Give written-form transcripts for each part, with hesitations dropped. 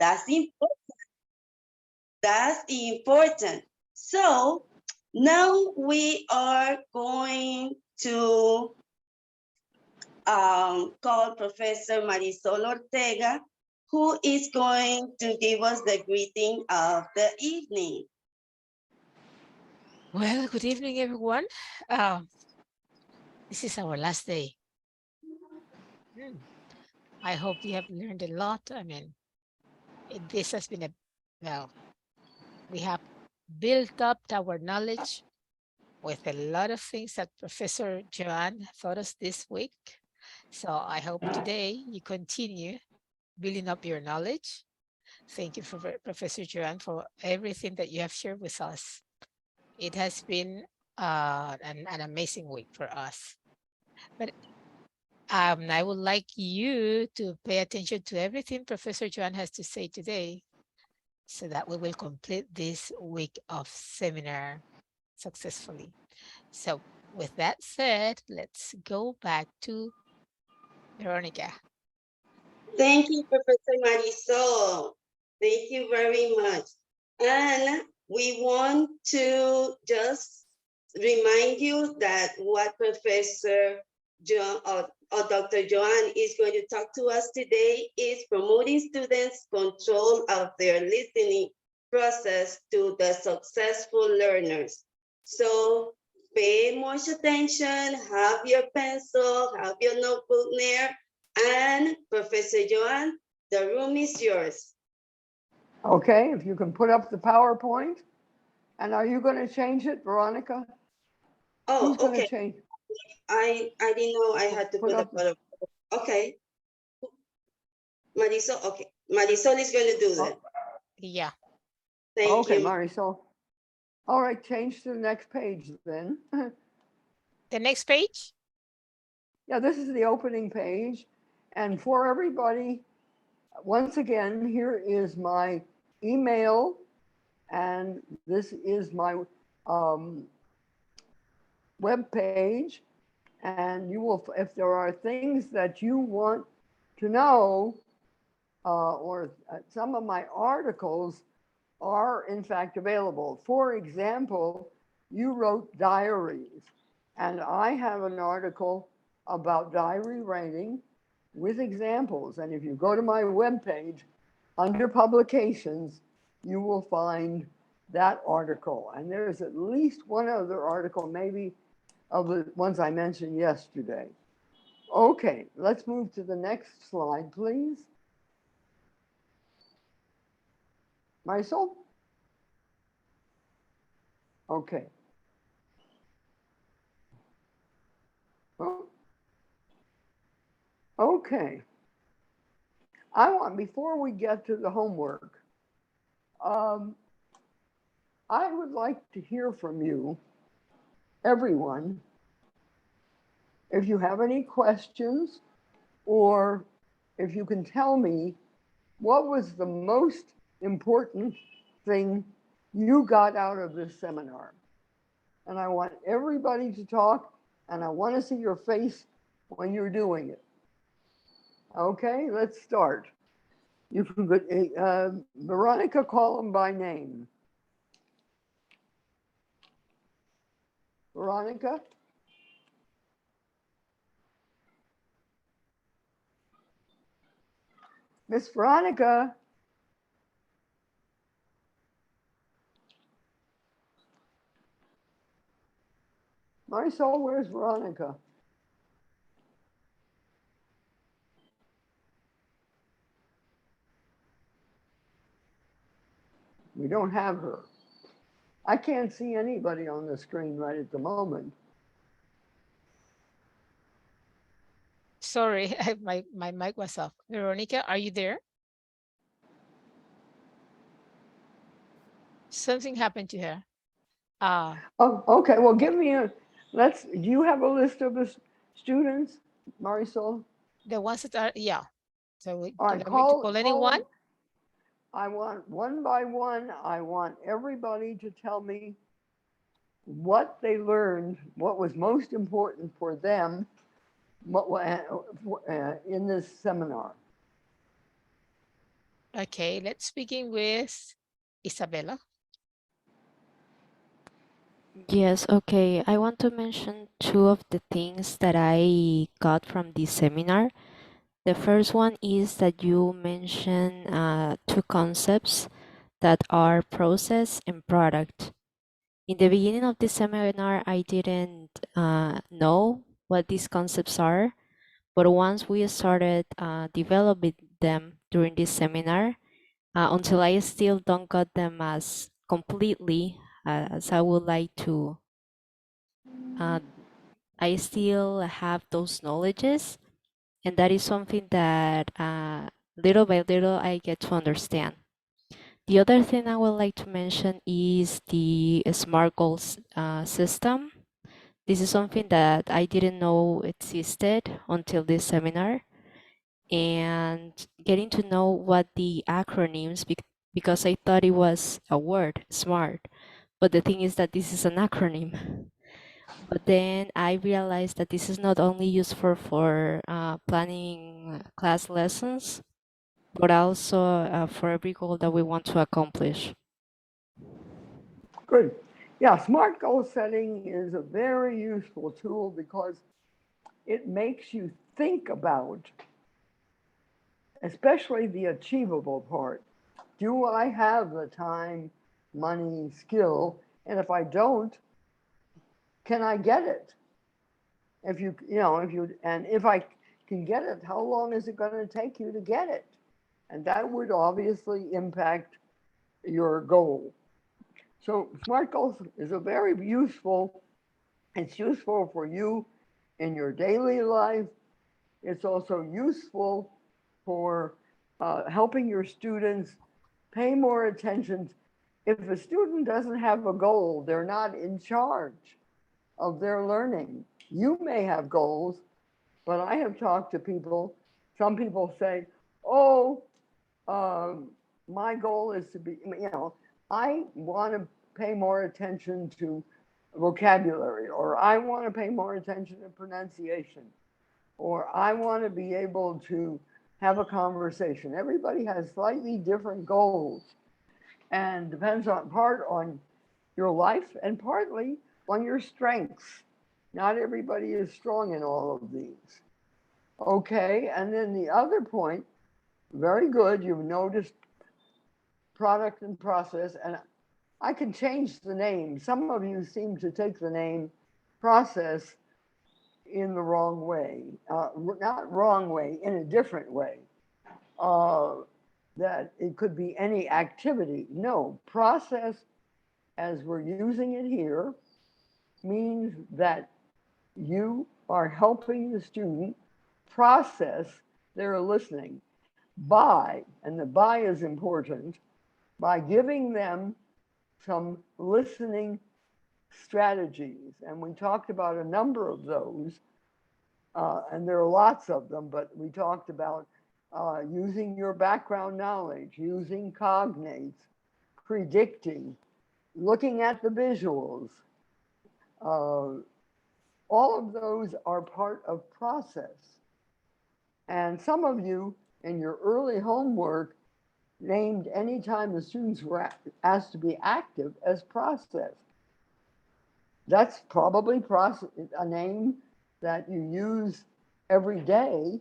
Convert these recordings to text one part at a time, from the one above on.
That's important. That's important. So now we are going to call Professor Marisol Ortega, who is going to give us the greeting of the evening. Well, good evening, everyone. This is our last day. I hope you have learned a lot. I mean, this has been well, we have built up our knowledge with a lot of things that Professor Joanne taught us this week. So I hope today you continue building up your knowledge. Thank you for Professor Joanne for everything that you have shared with us. It has been an amazing week for us. But I would like you to pay attention to everything Professor Joanne has to say today so that we will complete this week of seminar successfully. So with that said, let's go back to Veronica. Thank you, Professor Marisol. Thank you very much. And we want to just remind you that what Professor John or Dr. Joanne is going to talk to us today is promoting students' control of their listening process to the successful learners. So pay much attention, have your pencil, have your notebook there, and Professor Joanne, the room is yours. Okay, if you can put up the PowerPoint. And are you going to change it, Veronica? Oh, Who's going okay. to change? I didn't know I had to put up the okay. Marisol, okay. Marisol is going to do that. Yeah. Thank you. Marisol. All right, change to the next page then. The next page? Yeah, this is the opening page. And for everybody, once again, here is my email, and this is my web page. And you will, if there are things that you want to know, or some of my articles are in fact available. For example, you wrote diaries, and I have an article about diary writing with examples. And if you go to my webpage, under publications, you will find that article. And there's at least one other article, maybe of the ones I mentioned yesterday. Okay, let's move to the next slide, please. Marisol? Okay. Oh. Okay. Before we get to the homework, I would like to hear from you, everyone, if you have any questions, or if you can tell me what was the most important thing you got out of this seminar. And I want everybody to talk, and I want to see your face when you're doing it. Okay, let's start. You can go, Veronica, call them by name. Veronica? Miss Veronica? Marisol, where's Veronica? We don't have her. I can't see anybody on the screen right at the moment. Sorry, my mic was off. Veronica, are you there? Something happened to her. Oh, okay. Well, give me do you have a list of the students, Marisol? The ones that are, yeah. So we All right, to call anyone? I want one by one, I want everybody to tell me what they learned, what was most important for them in this seminar. Okay, let's begin with Isabella. Yes, okay. I want to mention two of the things that I got from this seminar. The first one is that you mentioned two concepts that are process and product. In the beginning of the seminar, I didn't know what these concepts are, but once we started developing them during this seminar, until I still don't got them as completely as I would like to, uh, I still have those knowledges, and that is something that little by little I get to understand. The other thing I would like to mention is the SMART goals system. This is something that I didn't know existed until this seminar, and getting to know what the acronyms, because I thought it was a word, SMART, but the thing is that this is an acronym. But then I realized that this is not only used for planning class lessons, but also for every goal that we want to accomplish. Good. Yeah, smart goal setting is a very useful tool because it makes you think about, especially the achievable part. Do I have the time, money, skill? And if I don't, can I get it? And if I can get it, how long is it going to take you to get it? And that would obviously impact your goal. So SMART goals is a very useful, it's useful for you in your daily life. It's also useful for helping your students pay more attention. If a student doesn't have a goal, they're not in charge of their learning. You may have goals, but I have talked to people, some people say, oh, my goal is to be, I want to pay more attention to vocabulary, or I want to pay more attention to pronunciation, or I want to be able to have a conversation. Everybody has slightly different goals and depends on part on your life and partly on your strengths. Not everybody is strong in all of these. Okay, and then the other point, very good, you've noticed product and process, and I can change the name. Some of you seem to take the name process in the wrong way, not wrong way, in a different way. Uh, that it could be any activity. No, process, as we're using it here, means that you are helping the student process their listening by, and the by is important, by giving them some listening strategies. And we talked about a number of those, and there are lots of them, but we talked about using your background knowledge, using cognates, predicting, looking at the visuals. Uh, all of those are part of process. And some of you in your early homework named any time the students were asked to be active as process. That's probably a name that you use every day,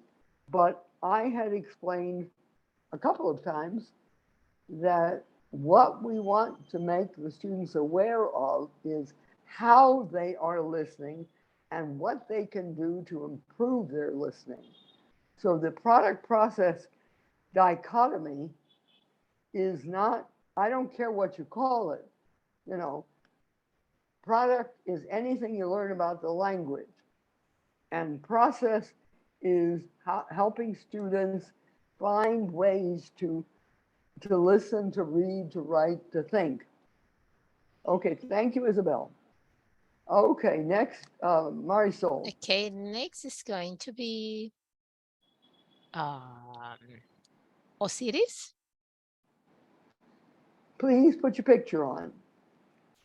but I had explained a couple of times that what we want to make the students aware of is how they are listening and what they can do to improve their listening. So the product process dichotomy is not, I don't care what you call it, you know, product is anything you learn about the language. And process is helping students find ways to listen, to read, to write, to think. Okay, thank you, Isabel. Okay, next, Marisol. Okay, next is going to be um, Osiris. Please put your picture on.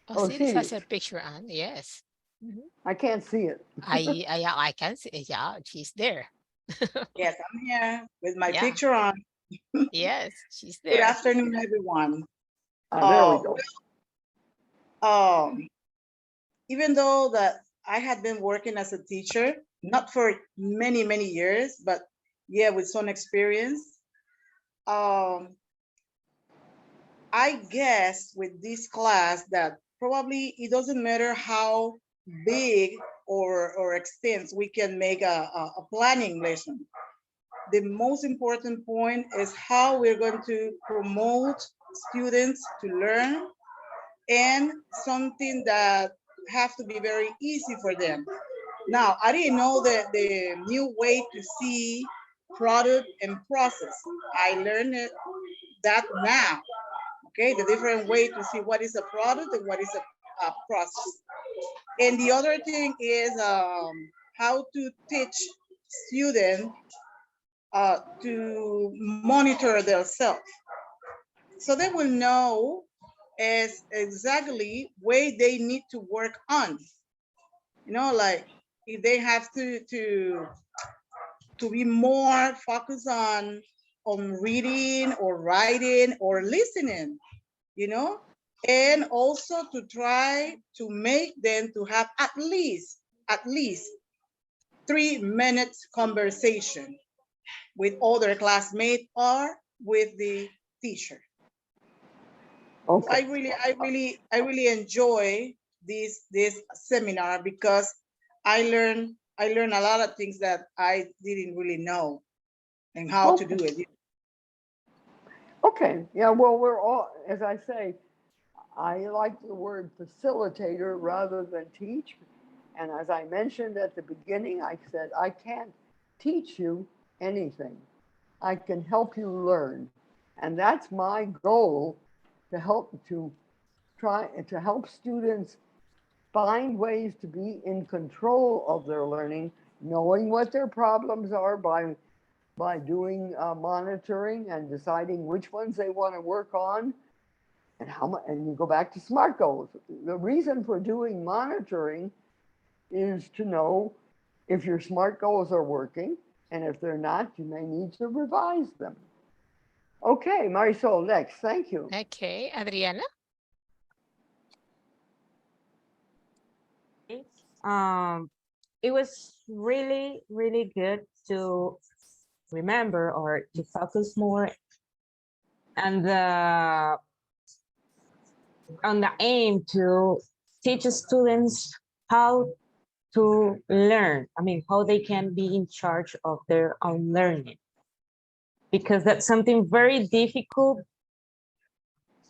Oh, Osiris has a serious. picture on, yes. Mhm. I can't see it. I can see, yeah, she's there. Yes, I'm here with my Yeah, picture on. Yes, she's Good there. afternoon, everyone. There we Uh, go. um, Even though that I had been working as a teacher, not for many, many years, but yeah, with some experience, um, I guess with this class that probably it doesn't matter how big or extensive we can make a planning lesson. The most important point is how we're going to promote students to learn and something that have to be very easy for them. Now, I didn't know that the new way to see product and process. I learned that now. Okay, the different way to see what is a product and what is a process. And the other thing is how to teach students to monitor themselves, so they will know as exactly way they need to work on. Like if they have to be more focused on reading or writing or listening, you know, and also to try to make them to have at least 3 minutes conversation with other classmates or with the teacher. So Okay. I really enjoy this seminar because I learned a lot of things that I didn't really know and how to Okay. do it. Okay. Yeah. Well, we're all, as I say, I like the word facilitator rather than teach. And as I mentioned at the beginning, I said, I can't teach you anything. I can help you learn. And that's my goal, to try to help students find ways to be in control of their learning, knowing what their problems are by doing monitoring and deciding which ones they want to work on, and how much. And you go back to SMART goals. The reason for doing monitoring is to know if your SMART goals are working, and if they're not, you may need to revise them. Okay, Marisol, next. Thank you. Okay, Adriana. Um, it was really, really good to remember or to focus more on the aim to teach students how to learn. I mean, how they can be in charge of their own learning, because that's something very difficult.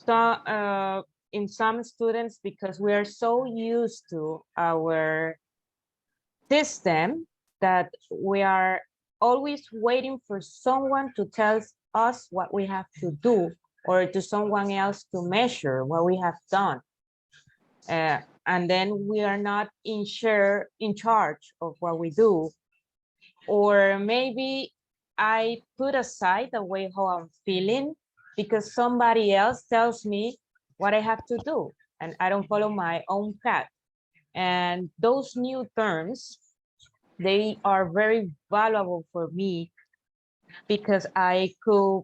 So, in some students, because we are so used to our system that we are always waiting for someone to tell us what we have to do, or to someone else to measure what we have done. And then we are not in charge of what we do. Or maybe I put aside the way how I'm feeling because somebody else tells me what I have to do, and I don't follow my own path. And those new terms, they are very valuable for me because I could,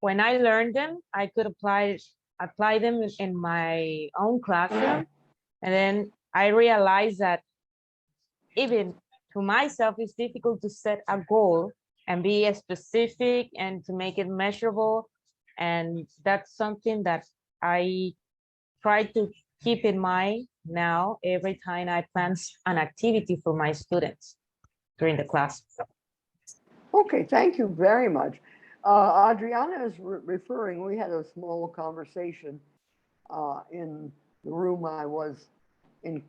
when I learned them, I could apply them in my own classroom. And then I realized that even to myself, it's difficult to set a goal and be specific and to make it measurable. And that's something that I try to keep in mind now every time I plan an activity for my students during the class. Okay, thank you very much. Adriana is referring, we had a small conversation in the room I was in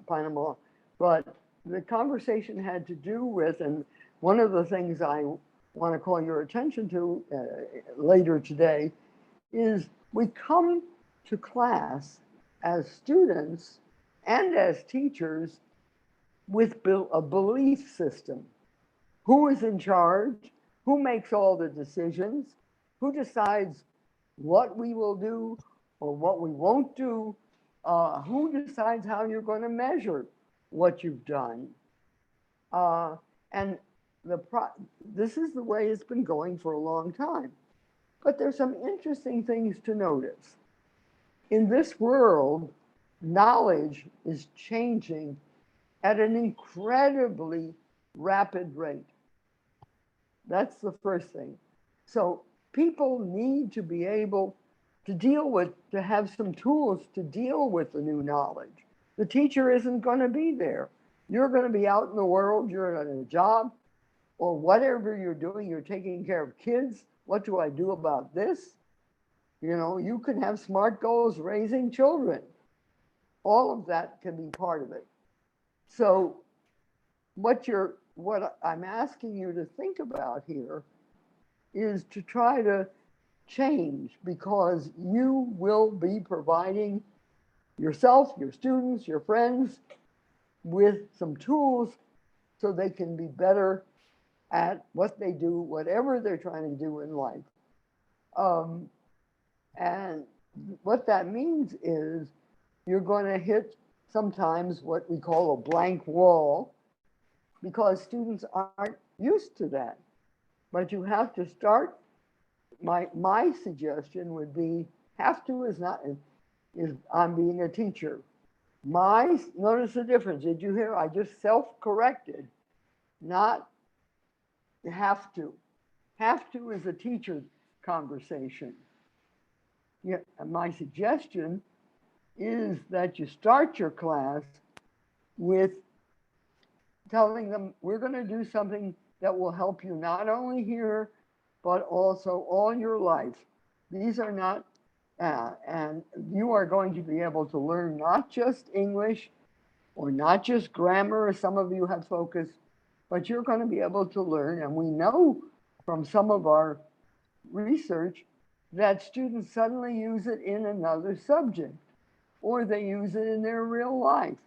Panama, but the conversation had to do with, and one of the things I want to call your attention to later today is we come to class as students and as teachers with a belief system. Who is in charge? Who makes all the decisions? Who decides what we will do or what we won't do? Who decides how you're going to measure what you've done? And this is the way it's been going for a long time. But there's some interesting things to notice. In this world, knowledge is changing at an incredibly rapid rate. That's the first thing. So people need to be able to have some tools to deal with the new knowledge. The teacher isn't going to be there. You're going to be out in the world, you're at a job, or whatever you're doing, you're taking care of kids. What do I do about this? You can have SMART goals raising children. All of that can be part of it. So what I'm asking you to think about here is to try to change, because you will be providing yourself, your students, your friends with some tools so they can be better at what they do, whatever they're trying to do in life. And what that means is you're going to hit sometimes what we call a blank wall, because students aren't used to that. But you have to start. My suggestion would be, have to is not, is I'm being a teacher. Notice the difference. Did you hear? I just self-corrected, not have to. Have to is a teacher conversation. Yeah, my suggestion is that you start your class with telling them we're going to do something that will help you not only here, but also all your life. These are not, and you are going to be able to learn not just English or not just grammar, as some of you have focused, but you're going to be able to learn. And we know from some of our research that students suddenly use it in another subject, or they use it in their real life.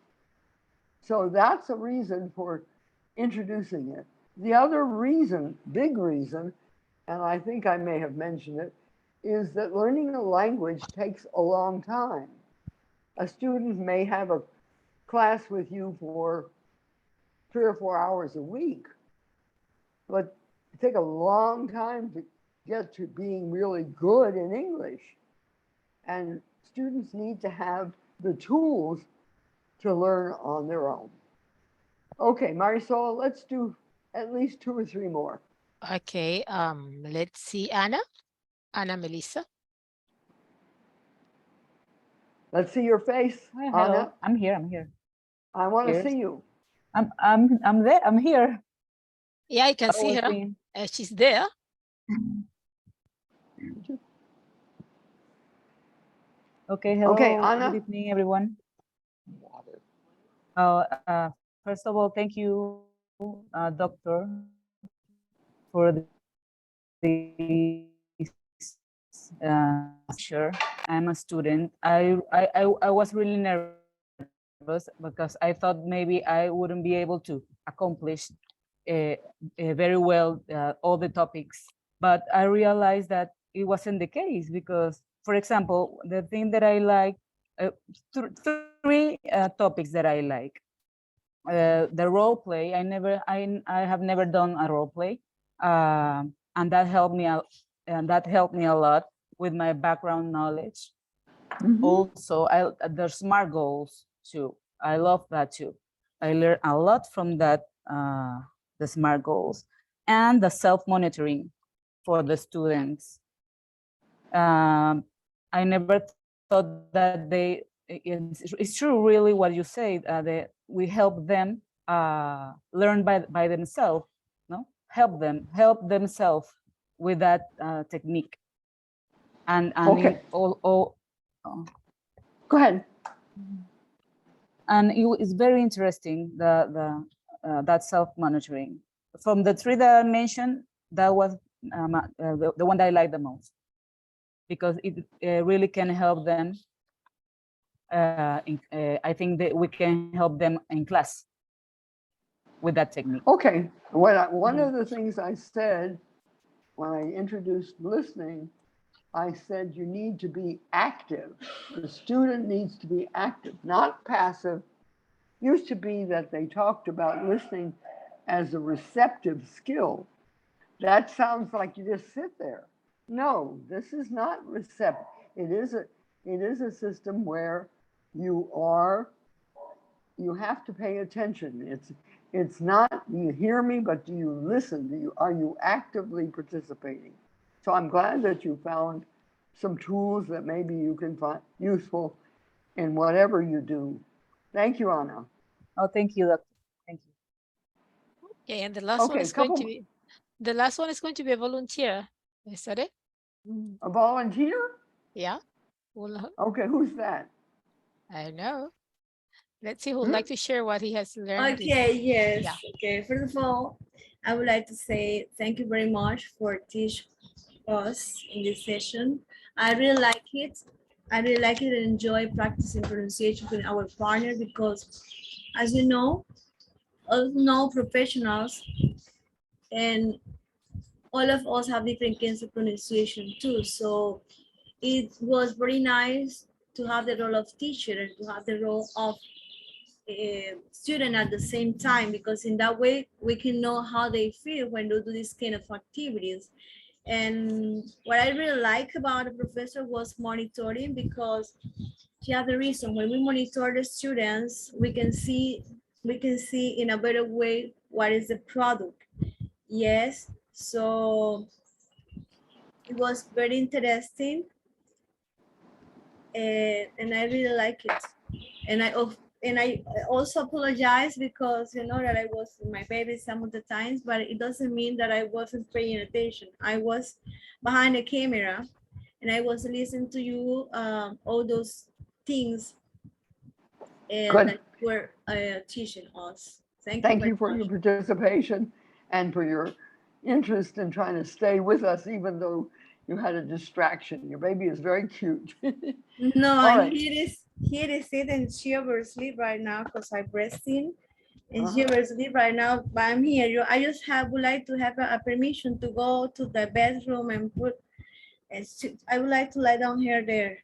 So that's a reason for introducing it. The other reason, big reason, and I think I may have mentioned it, is that learning a language takes a long time. A student may have a class with you for 3 or 4 hours a week, but it takes a long time to get to being really good in English. And students need to have the tools to learn on their own. Okay, Marisol, let's do at least 2 or 3 more. Okay, let's see, Anna Melissa. Let's see your face, Hi, hello. Anna. I'm here. I want to Yes. see you. I'm there. I'm here. Yeah, I can see was her. being- She's there. Okay, hello. Okay, Anna. Good evening, everyone. First of all, thank you, doctor, for this sure. I'm a student. I was really nervous because I thought maybe I wouldn't be able to accomplish very well all the topics, but I realized that it wasn't the case because, for example, the thing that I like, three topics that I like. The role play, I have never done a role play, and that helped me out, and that helped me a lot with my background knowledge. Also, the SMART goals too. I love that too. I learned a lot from that, the SMART goals, and the self-monitoring for the students. I never thought that it's true really what you say, that we help them learn by themselves, no? Help themselves with that technique. And Okay. Go ahead. And it's very interesting, that self-monitoring. From the 3 that I mentioned, that was the one that I like the most, because it really can help them. I think that we can help them in class with that technique. Okay. One of the things I said when I introduced listening, I said you need to be active. The student needs to be active, not passive. Used to be that they talked about listening as a receptive skill. That sounds like you just sit there. No, this is not receptive. It is a system where you have to pay attention. It's not you hear me, but do you listen? Are you actively participating? So I'm glad that you found some tools that maybe you can find useful in whatever you do. Thank you, Anna. Oh, thank you, doctor. Thank you. Okay, and the last one Okay, is going to be a volunteer. Is that it? a volunteer? Yeah. Well, Okay, who's that? I don't know. Let's see who would like to share what he has learned. Okay, yes. Yeah. Okay, first of all, I would like to say thank you very much for teaching us in this session. I really like it. I really like it and enjoy practicing pronunciation with our partner because, as you know, all professionals and all of us have different kinds of pronunciation too. So it was very nice to have the role of teacher and to have the role of student at the same time, because in that way we can know how they feel when they do this kind of activities. And what I really like about the professor was monitoring, because she had the reason when we monitor the students, we can see in a better way what is the product. Yes, so it was very interesting, and I really like it. And I also apologize because you know that I was with my baby some of the times, but it doesn't mean that I wasn't paying attention. I was behind the camera and I was listening to you, all those things Good. that you were teaching us. Thank you Thank very you for much. your participation and for your interest in trying to stay with us, even though you had a distraction. Your baby is very cute. No, All right. here is sitting, she oversleep right now because I breastfeeding. And she Uh-huh. oversleep right now, but I'm here. I just would like to have a permission to go to the bedroom and put, I would like to lie down here there.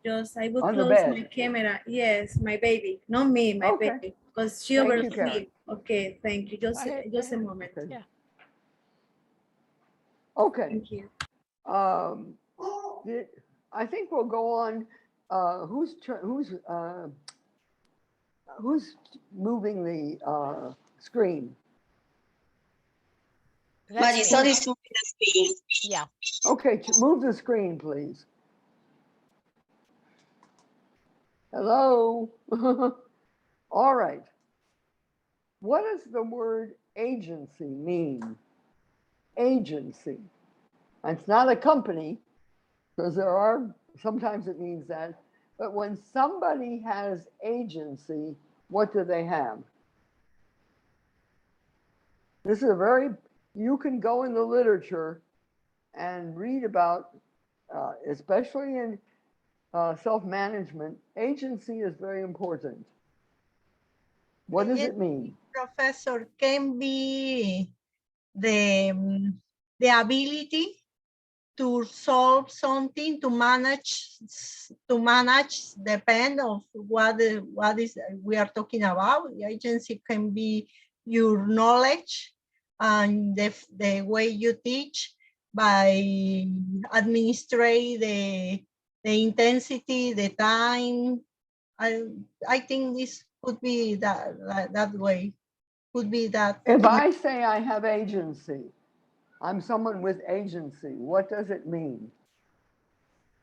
Just I will On the close my bed. camera. Yes, my baby, not me, my Okay. baby, because she Thank you, Karen. oversleep. Okay, thank you. Just Go a ahead. moment. Okay. Yeah. Okay. Thank you. I think we'll go on. Who's moving the screen? That's me. Marisol is moving the screen. Yeah. Okay, move the screen, please. Hello. All right. What does the word agency mean? Agency. It's not a company, because sometimes it means that, but when somebody has agency, what do they have? This is you can go in the literature and read about, especially in self-management, agency is very important. What does it mean? Professor, can be the ability to solve something, to manage, depend of what is we are talking about. The agency can be your knowledge and the way you teach by administrate the intensity, the time. I think this could be that way. Could be that. If I say I have agency, I'm someone with agency, what does it mean?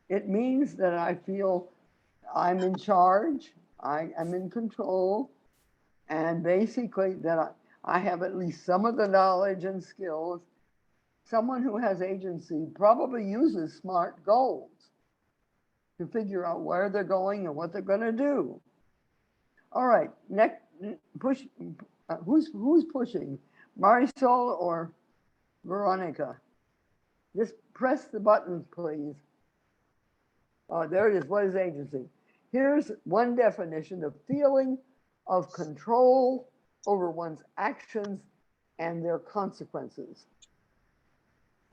It means that I feel I'm in charge, I am in control, and basically that I have at least some of the knowledge and skills. Someone who has agency probably uses SMART goals to figure out where they're going and what they're going to do. All right, next, push. Who's pushing? Marisol or Veronica? Just press the button, please. There it is. What is agency? Here's one definition of feeling of control over one's actions and their consequences.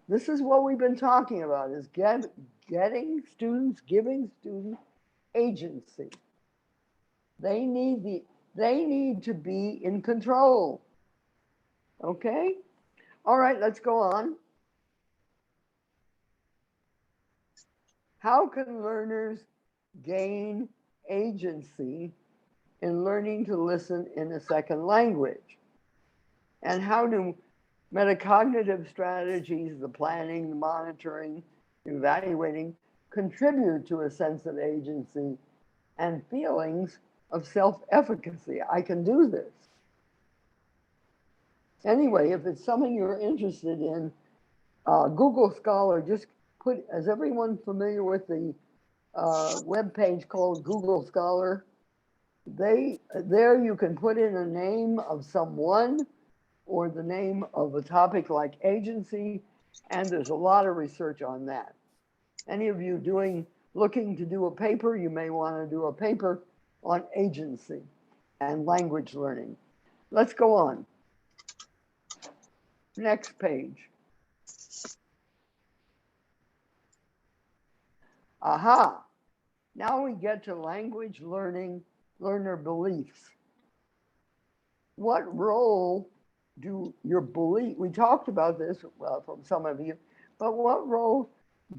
This is what we've been talking about, is giving students agency. They need to be in control. Okay? All right, let's go on. How can learners gain agency in learning to listen in a second language? And how do metacognitive strategies, the planning, the monitoring, the evaluating, contribute to a sense of agency and feelings of self-efficacy? I can do this. Anyway, if it's something you're interested in, Google Scholar, just put, is everyone familiar with the web page called Google Scholar? There you can put in a name of someone or the name of a topic like agency, and there's a lot of research on that. Any of you looking to do a paper, you may want to do a paper on agency and language learning. Let's go on. Next page. Aha, now we get to language learning, learner beliefs. What role do your belief, we talked about this from some of you, but what role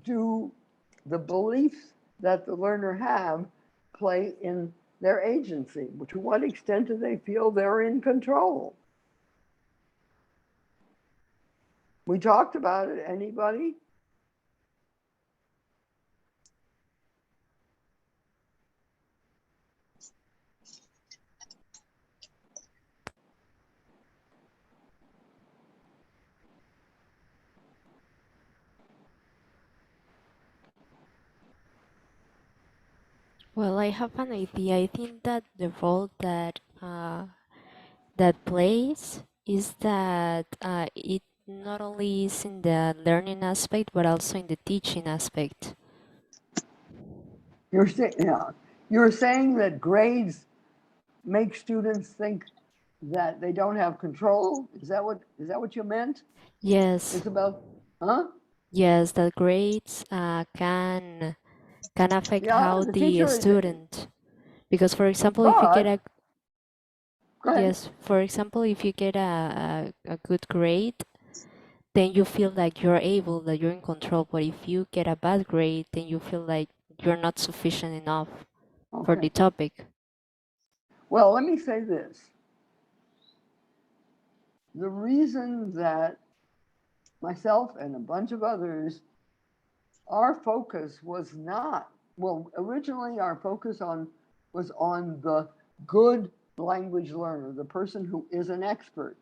do the beliefs that the learner have play in their agency? To what extent do they feel they're in control? We talked about it, anybody? Well, I have an idea. I think that the role that plays is that it not only is in the learning aspect, but also in the teaching aspect. You're saying that grades make students think that they don't have control? Is that what you meant? Yes, It's about, huh? yes, that grades can affect Yeah, how the the teacher is, student, because for example, if you get but, a go ahead. yes, for example, if you get a good grade, then you feel like you're able, that you're in control. But if you get a bad grade, then you feel like you're not sufficient enough for the Okay. topic. Well, let me say this. The reason that myself and a bunch of others, our focus was not, well, originally our focus was on the good language learner, the person who is an expert.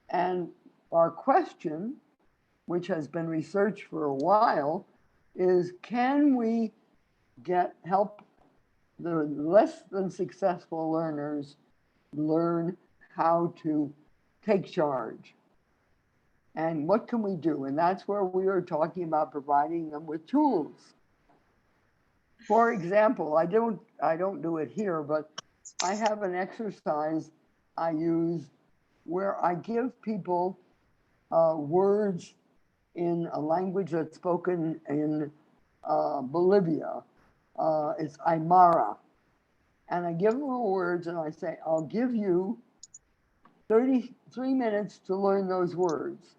And our question, which has been researched for a while, is can we help the less than successful learners learn how to take charge? And what can we do? And that's where we are talking about providing them with tools. For example, I don't do it here, but I have an exercise I use where I give people words in a language that's spoken in Bolivia. It's Aymara. And I give them the words and I say, I'll give you 33 minutes to learn those words.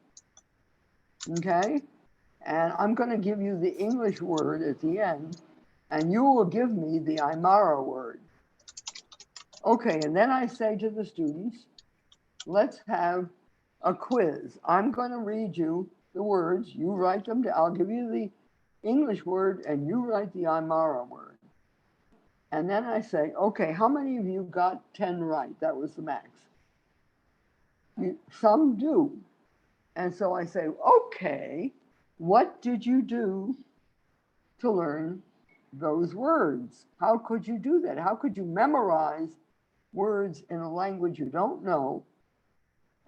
Okay? And I'm going to give you the English word at the end, and you will give me the Aymara word. Okay, and then I say to the students, let's have a quiz. I'm going to read you the words, you write them down. I'll give you the English word, and you write the Aymara word. And then I say, okay, how many of you got 10 right? That was the max. Some do. And so I say, okay, what did you do to learn those words? How could you do that? How could you memorize words in a language you don't know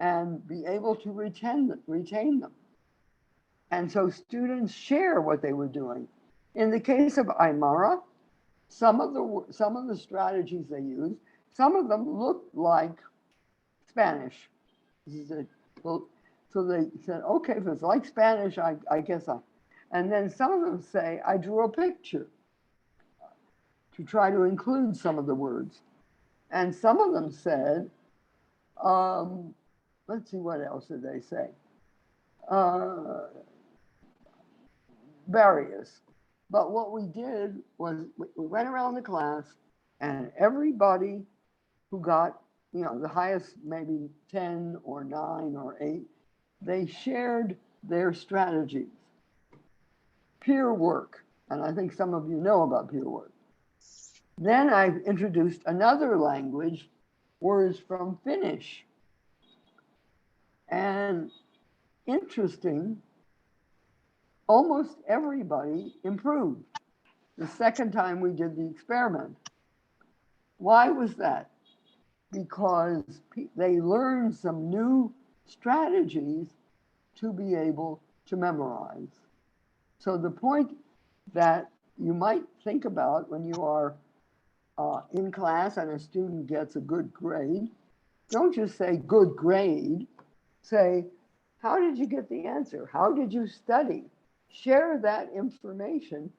and be able to retain them? And so students share what they were doing. In the case of Aymara, some of the strategies they used, some of them looked like Spanish. So they said, okay, if it's like Spanish, I guess and then some of them say, I drew a picture to try to include some of the words. And some of them said, let's see, what else did they say? Uh, Various. But what we did was we went around the class, and everybody who got, the highest, maybe 10 or 9 or 8, they shared their strategies. Peer work, and I think some of you know about peer work. Then I introduced another language, words from Finnish. And interesting, almost everybody improved the second time we did the experiment. Why was that? Because they learned some new strategies to be able to memorize. So the point that you might think about when you are in class and a student gets a good grade, don't just say good grade, say, how did you get the answer? How did you study? Share that information,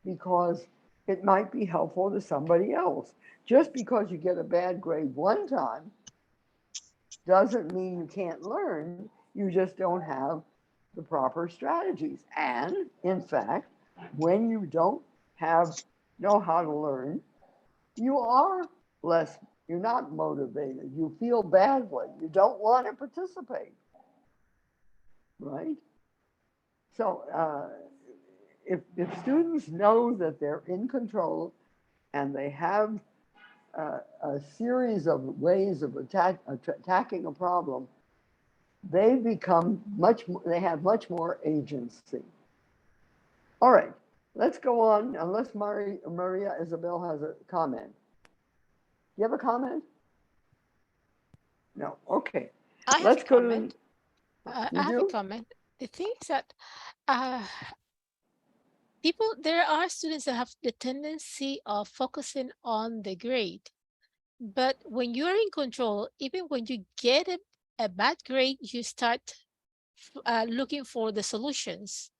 because it might be helpful to somebody else. Just because you get a bad grade one time doesn't mean you can't learn. You just don't have the proper strategies. And in fact, when you don't know how to learn, you are you're not motivated. You feel badly. You don't want to participate, right? So if students know that they're in control and they have a series of ways of attacking a problem, they have much more agency. All right, let's go on, unless Maria Isabel has a comment. Do you have a comment? No, okay. I have Let's a go comment. to, I you have a do? comment. The thing is that there are students that have the tendency of focusing on the grade. But when you're in control, even when you get a bad grade, you start looking for the solutions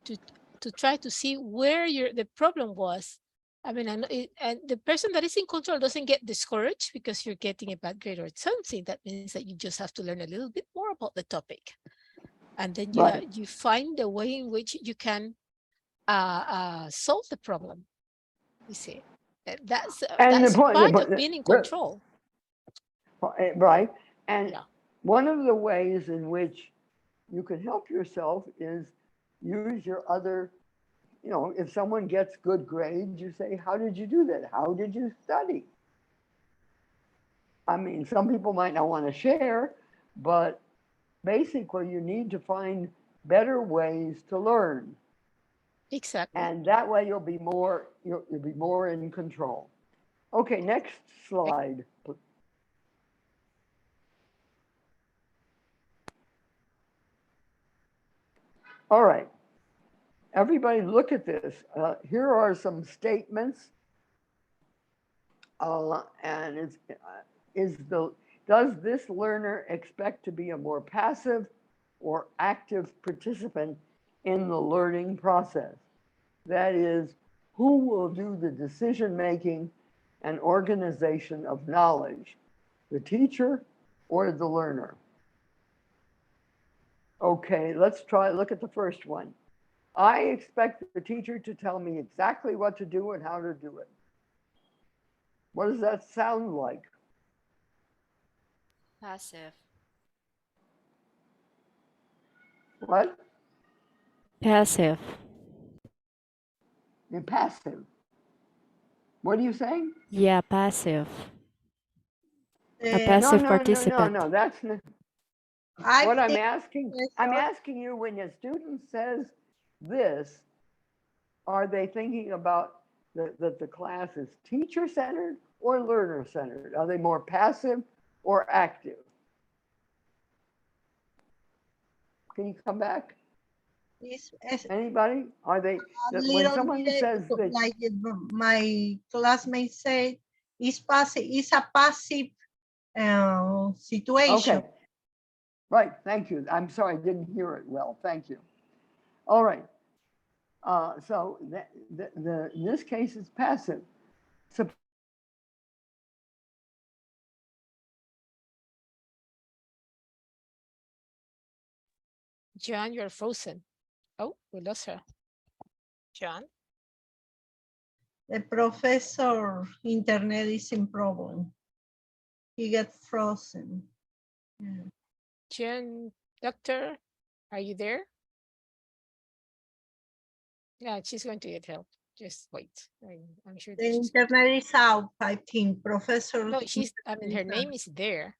to try to see where the problem was. I mean, and the person that is in control doesn't get discouraged because you're getting a bad grade or something. That means that you just have to learn a little bit more about the topic, and then Right. you find a way in which you can solve the problem. You see, that's part of being in control. Right. And Yeah. one of the ways in which you can help yourself is use your other, if someone gets good grades, you say, how did you do that? How did you study? I mean, some people might not want to share, but basically you need to find better ways to learn. Exactly. And that way you'll be more in control. Okay, next slide. All right. Everybody look at this. Here are some statements. And does this learner expect to be a more passive or active participant in the learning process? That is, who will do the decision-making and organization of knowledge, the teacher or the learner? Okay, let's look at the first one. I expect the teacher to tell me exactly what to do and how to do it. What does that sound like? Passive. What? Passive. You're passive. What are you saying? Yeah, passive. A Uh, passive No. participant. That's not I what I'm think, asking. I'm asking you, when a student says this, are they thinking about that the class is teacher-centered or learner-centered? Are they more passive or active? Can you come back? it's Anybody? Are they, a when little someone bit says that, like my classmate said, it's a passive situation. okay, right, thank you. I'm sorry, I didn't hear it well. Thank you. All right. So in this case, it's passive. John, you're frozen. Oh, we lost her. John? The professor internet is in problem. He gets frozen. Yeah. John, doctor, are you there? Yeah, she's going to get help. Just wait. I'm sure The that she's going to. internet is out, I think. Professor. No, I mean, her name is there.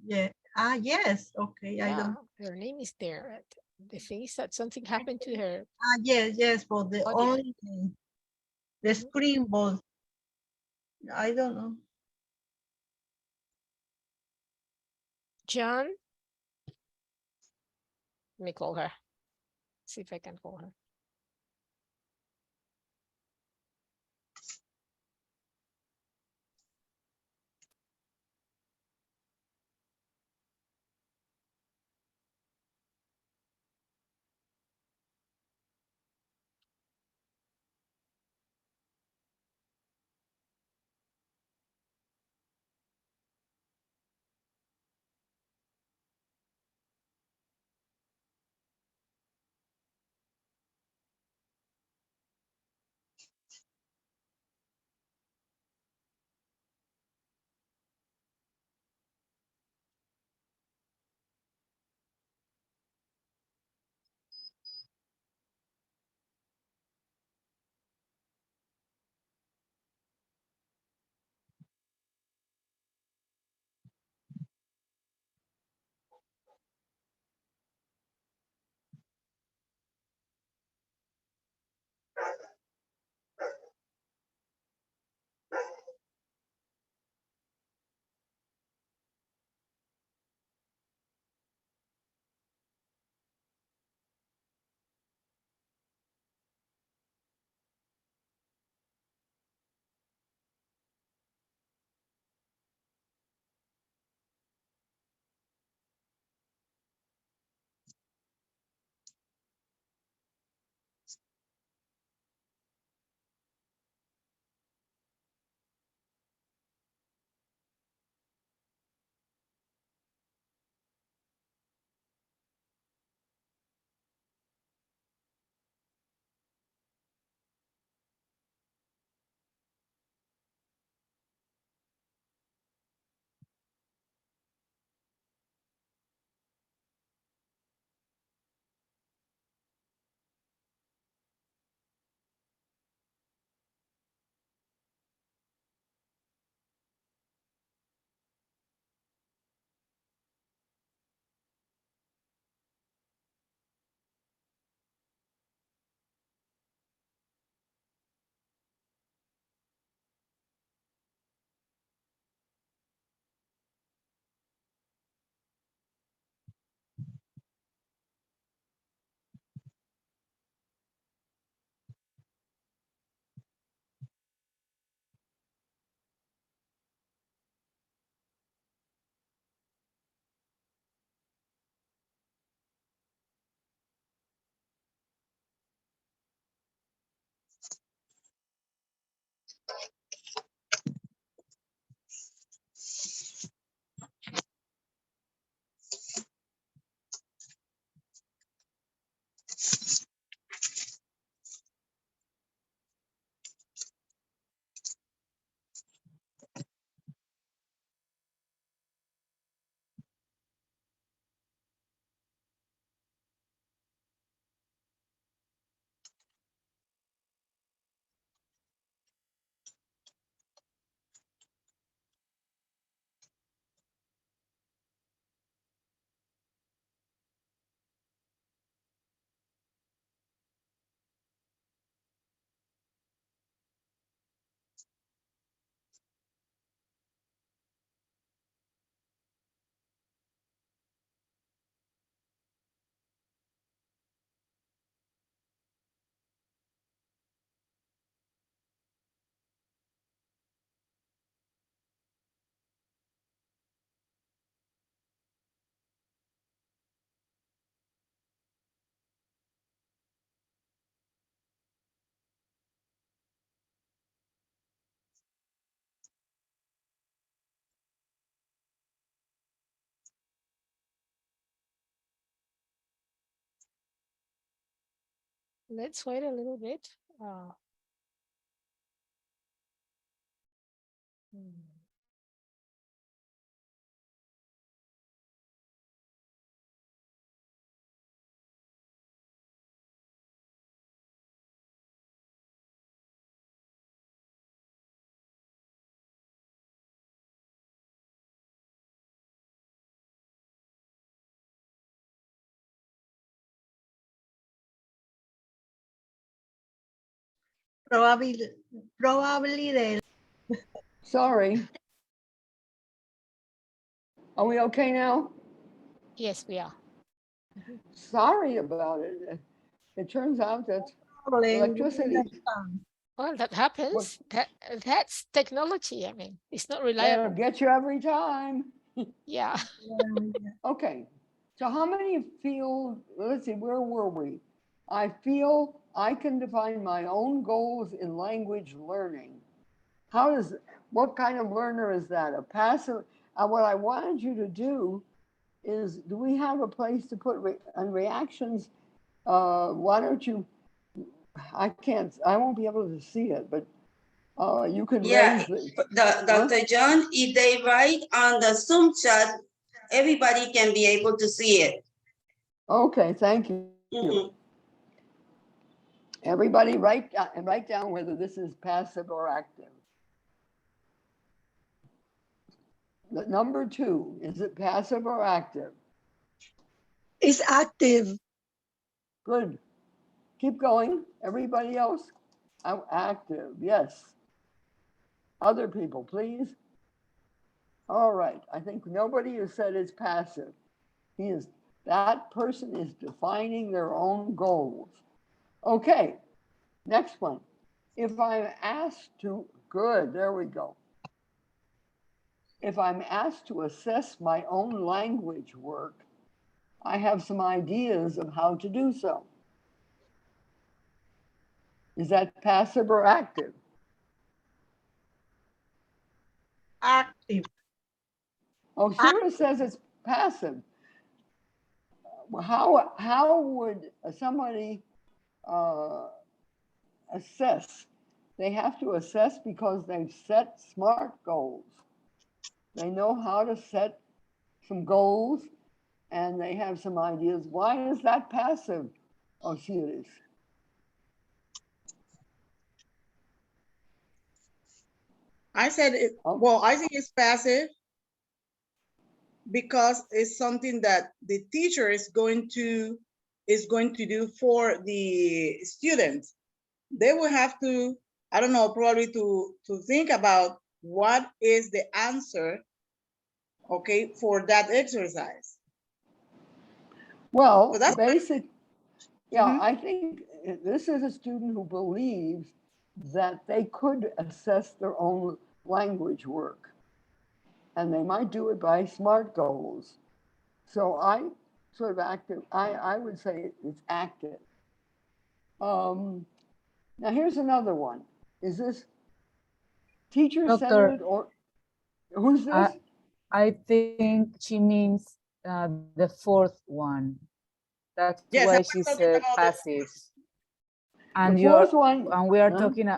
Yeah. Ah, yes. Okay. I Yeah, don't. her name is there. The thing is that something happened to her. Ah, yes, yes. But the Audio. only the Mhm. screen, but I don't know. John? Let me call her. See if I can call her. Let's wait a little bit. Hmm. Probably the Sorry. Are we okay now? Yes, we are. Mhm. Sorry about it. It turns out that problem. We electricity, understand. Well, that what, happens. That's technology. I mean, it's not it'll reliable. get you every time. Yeah. Yeah. Okay, so how many feel, let's see, where were we? I feel I can define my own goals in language learning. How does, what kind of learner is that? A passive, what I wanted you to do is, do we have a place to put reactions? Why don't you, I can't, I won't be able to see it, but you can Yeah, raise the, huh? Dr. John, if they write on the Zoom chat, everybody can be able to see it. Okay, thank you. Mhm. Everybody write down whether this is passive or active. Number 2, is it passive or active? It's active. Good. Keep going. Everybody else? Active, yes. Other people, please. All right, I think nobody has said it's passive. That person is defining their own goals. Okay, next one. If I'm asked to, good, there we go. If I'm asked to assess my own language work, I have some ideas of how to do so. Is that passive or active? Active. Oh, Shira says it's passive. How would somebody assess? They have to assess because they've set SMART goals. They know how to set some goals and they have some ideas. Why is that passive, Osiris? I said it, Oh, well, I think it's passive because it's something that the teacher is going to do for the students. They will have to, I don't know, probably to think about what is the answer, okay, for that exercise. well, So that's yeah, Mhm. I think this is a student who believes that they could assess their own language work and they might do it by SMART goals. So I sort of active, I would say it's active. Now here's another one. Is this Doctor, teacher-centered or who's this? I think she means the fourth one. That's why Yes, I she was talking said about passive. The And fourth one, and we are huh? talking.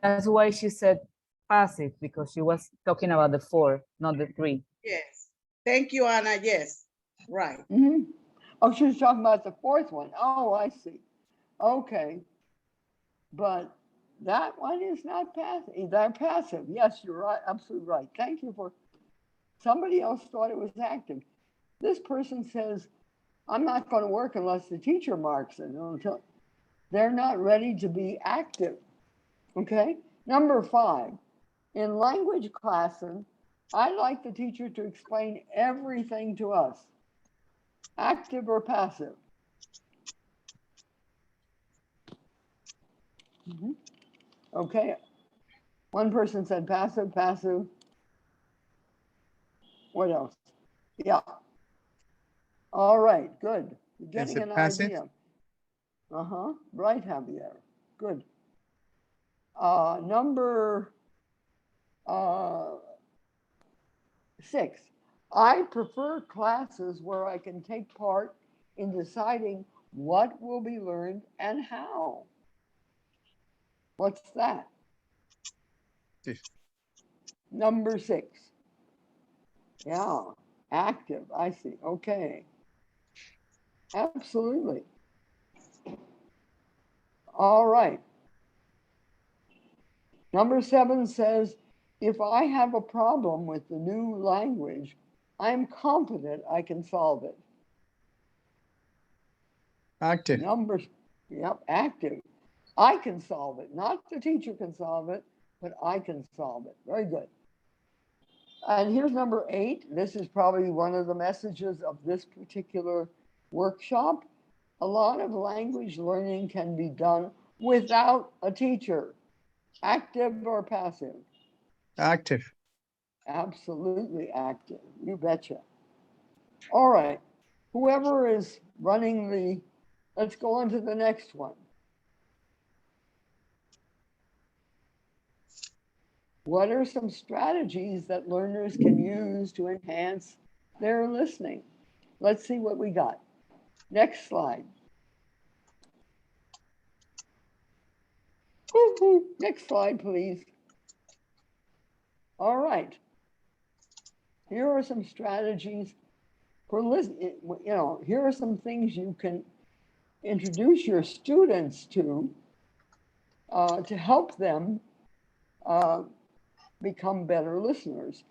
That's why she said passive because she was talking about the 4, not the 3. yes. Thank you, Anna. Yes, right. Mm-hmm. Oh, she was talking about the fourth one. Oh, I see. Okay. But that one is not passive. They're passive. Yes, you're right. Absolutely right. Thank you for, somebody else thought it was active. This person says, I'm not going to work unless the teacher marks it. They're not ready to be active. Okay. Number 5, in language classes, I like the teacher to explain everything to us. Active or passive? Mm-hmm. Okay. One person said passive, passive. What else? Yeah. All right, good. You're Is getting it an passive? idea. Uh-huh. Right, Javier. Good. Number 6. I prefer classes where I can take part in deciding What will be learned and how? What's that? Number 6. Yeah, active. I see. Okay. Absolutely. All right. Number 7 says, if I have a problem with the new language, I'm confident I can solve it. Active. Yep, active. I can solve it. Not the teacher can solve it, but I can solve it. Very good. And here's number 8. This is probably one of the messages of this particular workshop. A lot of language learning can be done without a teacher, active or passive. Active. Absolutely active. You betcha. All right. Whoever is running the, let's go on to the next one. What are some strategies that learners can use to enhance their listening? Let's see what we got. Next slide. Woo-hoo. Next slide, please. All right. Here are some strategies for listening. You know, here are some things you can introduce your students to help them become better listeners.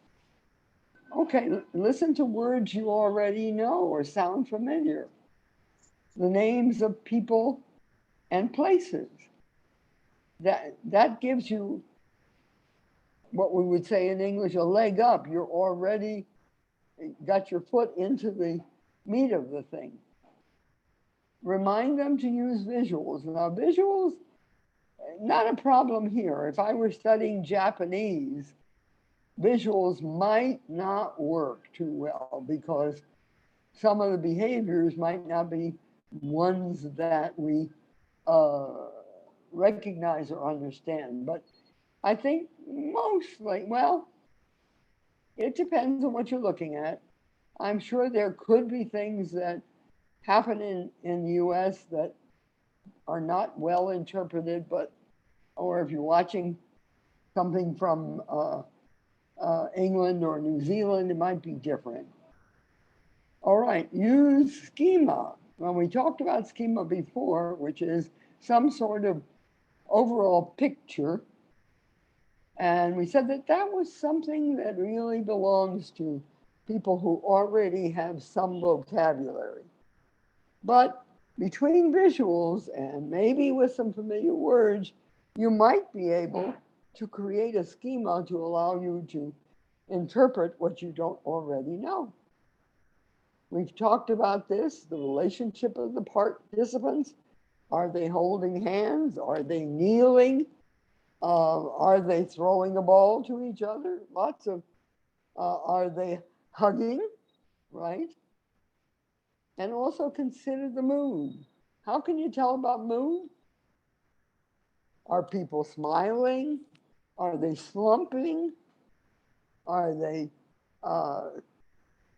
Okay, listen to words you already know or sound familiar. The names of people and places. That gives you what we would say in English, a leg up. You're already got your foot into the meat of the thing. Remind them to use visuals. Now, visuals, not a problem here. If I were studying Japanese, visuals might not work too well because some of the behaviors might not be ones that we recognize or understand. But I think mostly, well, it depends on what you're looking at. I'm sure there could be things that happen in the US that are not well interpreted, but, or if you're watching something from England or New Zealand, it might be different. All right, use schema. Well, we talked about schema before, which is some sort of overall picture. And we said that that was something that really belongs to people who already have some vocabulary. But between visuals and maybe with some familiar words, you might be able to create a schema to allow you to interpret what you don't already know. We've talked about this, the relationship of the participants. Are they holding hands? Are they kneeling? Are they throwing a ball to each other? Lots of, are they hugging, right? And also consider the mood. How can you tell about mood? Are people smiling? Are they slumping? Are they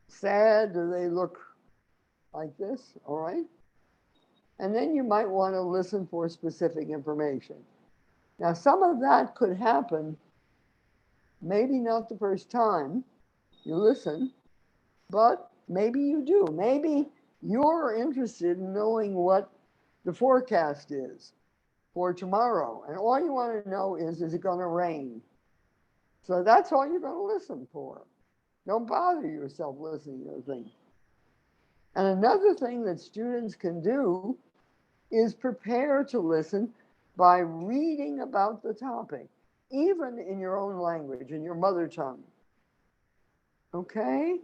sad? Do they look like this? All right. And then you might want to listen for specific information. Now, some of that could happen, maybe not the first time you listen, but maybe you do. Maybe you're interested in knowing what the forecast is for tomorrow. And all you want to know is it going to rain? So that's all you're going to listen for. Don't bother yourself listening to things. And another thing that students can do is prepare to listen by reading about the topic, even in your own language, in your mother tongue. Okay?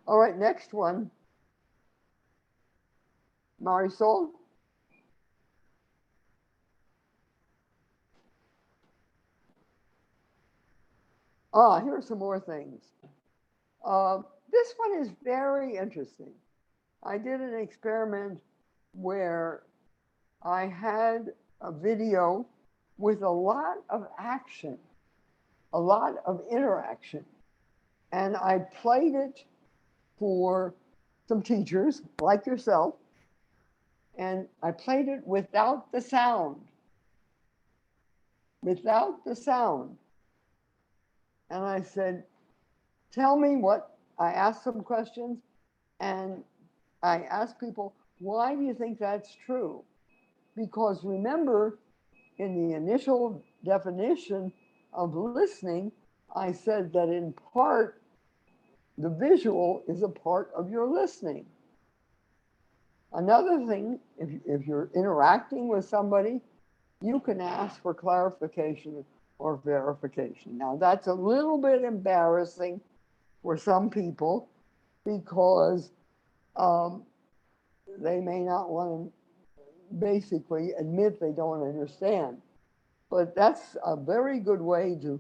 All right, next one. Marisol? Here are some more things. This one is very interesting. I did an experiment where I had a video with a lot of action, a lot of interaction. And I played it for some teachers like yourself. And I played it without the sound. Without the sound. And I said, tell me what, I asked some questions and I asked people, why do you think that's true? Because remember, in the initial definition of listening, I said that in part, the visual is a part of your listening. Another thing, if you're interacting with somebody, you can ask for clarification or verification. Now, that's a little bit embarrassing for some people because they may not want to basically admit they don't understand. But that's a very good way to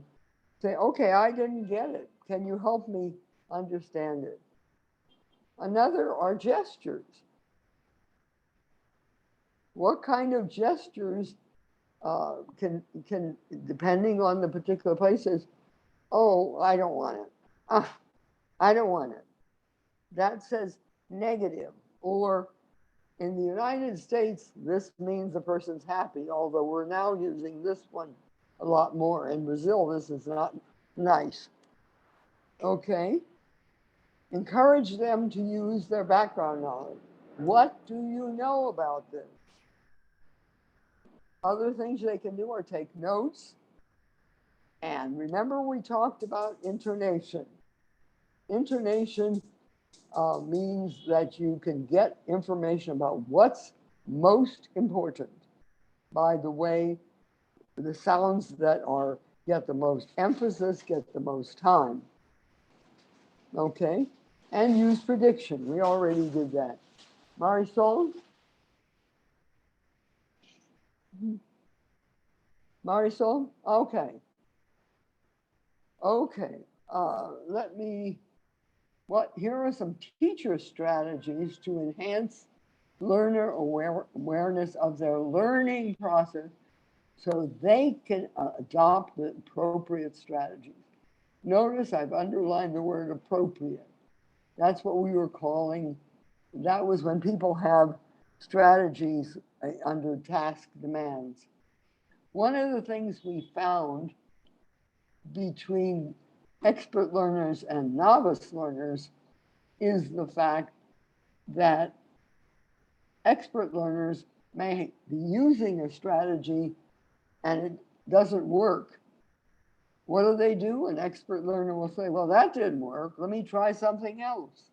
say, okay, I didn't get it. Can you help me understand it? Another are gestures. What kind of gestures can, depending on the particular places, oh, I don't want it. I don't want it. That says negative. Or in the United States, this means the person's happy, although we're now using this one a lot more. In Brazil, this is not nice. Okay. Encourage them to use their background knowledge. What do you know about this? Other things they can do are take notes. And remember, we talked about intonation. Intonation means that you can get information about what's most important by the way the sounds that are get the most emphasis, get the most time. Okay? And use prediction. We already did that. Marisol? Marisol? Okay. Okay. Let me, here are some teacher strategies to enhance learner awareness of their learning process so they can adopt the appropriate strategies. Notice I've underlined the word appropriate. That's what we were calling, that was when people have strategies under task demands. One of the things we found between expert learners and novice learners is the fact that expert learners may be using a strategy and it doesn't work. What do? An expert learner will say, well, that didn't work. Let me try something else.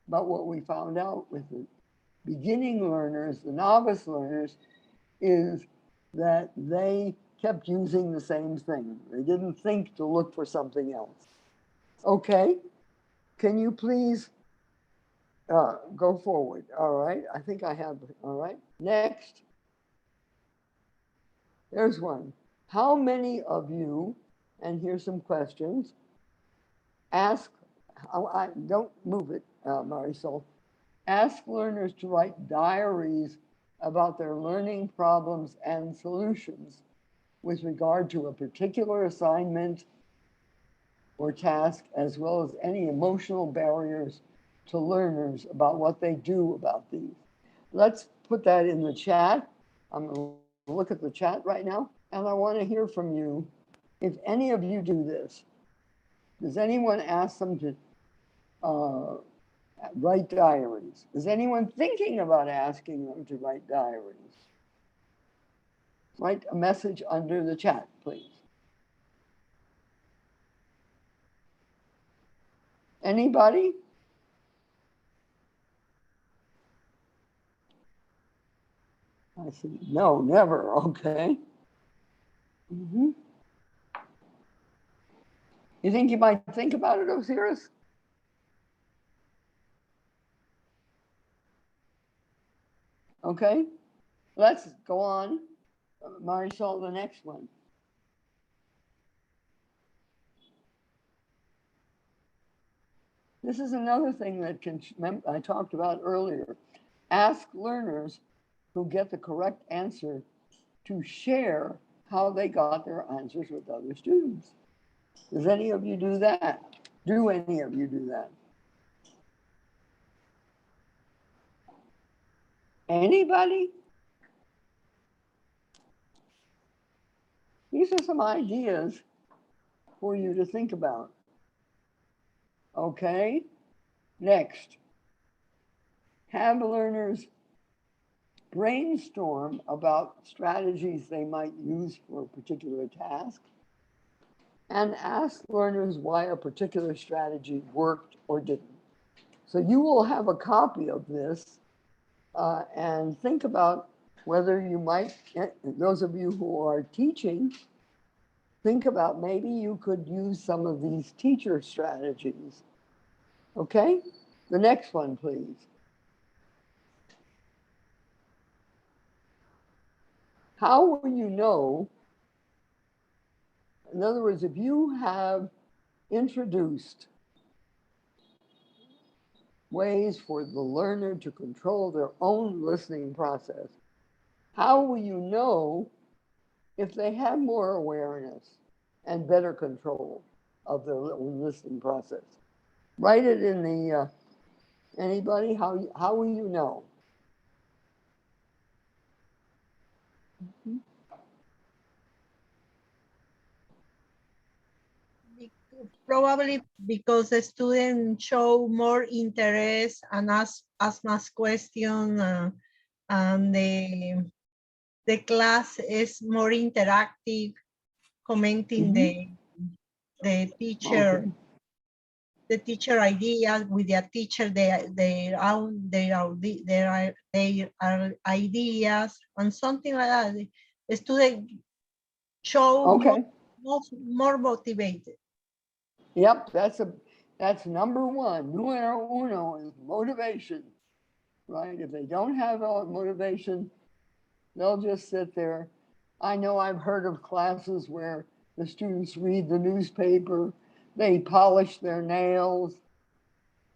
But what we found out with the beginning learners, the novice learners, is that they kept using the same thing. They didn't think to look for something else. Okay, can you please go forward? All right, I think I have, all right. Next, there's one. How many of you, and here's some questions, ask, don't move it, Marisol, ask learners to write diaries about their learning problems and solutions with regard to a particular assignment or task, as well as any emotional barriers to learners about what they do about these. Let's put that in the chat. I'm going to look at the chat right now, and I want to hear from you. If any of you do this, does anyone ask them to write diaries? Is anyone thinking about asking them to write diaries? Write a message under the chat, please. Anybody? I see. No, never. Okay. You think you might think about it, Osiris? Okay. Let's go on. Marisol, the next one. This is another thing that I talked about earlier. Ask learners who get the correct answer to share how they got their answers with other students. Does any of you do that? Do any of you do that? Anybody? These are some ideas for you to think about. Okay, next. Have learners brainstorm about strategies they might use for a particular task and ask learners why a particular strategy worked or didn't. So you will have a copy of this and think about whether you might, those of you who are teaching, think about maybe you could use some of these teacher strategies. Okay, the next one, please. How will you know? In other words, if you have introduced ways for the learner to control their own listening process, how will you know if they have more awareness and better control of their own listening process? Write it in the, anybody, how will you know? Probably because the students show more interest and ask questions, and the class is more interactive, commenting the teacher. Okay. The teacher ideas with their teacher, their ideas and something like that. The student show Okay. more motivated. Yep, that's number one. Numero uno is motivation, right? If they don't have motivation, they'll just sit there. I know I've heard of classes where the students read the newspaper, they polish their nails.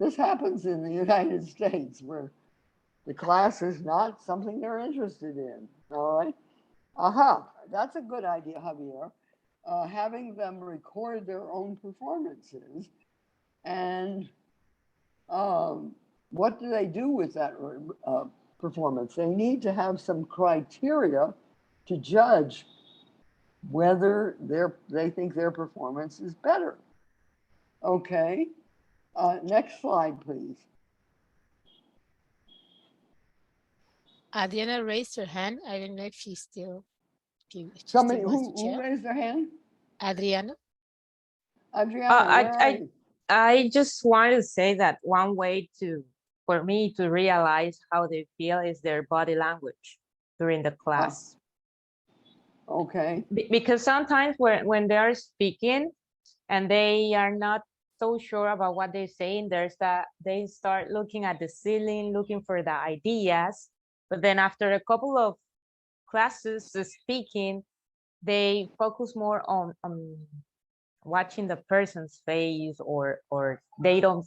This happens in the United States where the class is not something they're interested in, all right? Aha, that's a good idea, Javier. Having them record their own performances and what do they do with that performance? They need to have some criteria to judge whether they think their performance is better. Okay, next slide, please. Adriana raised her hand. I don't know if she's still, if she Somebody still wants to who share. raised their hand? Adriana? Adriana, where are you? I just wanted to say that one way for me to realize how they feel is their body language during the class. Okay. Because sometimes when they are speaking and they are not so sure about what they're saying, they start looking at the ceiling, looking for the ideas. But then after a couple of classes speaking, they focus more on watching the person's face, or they don't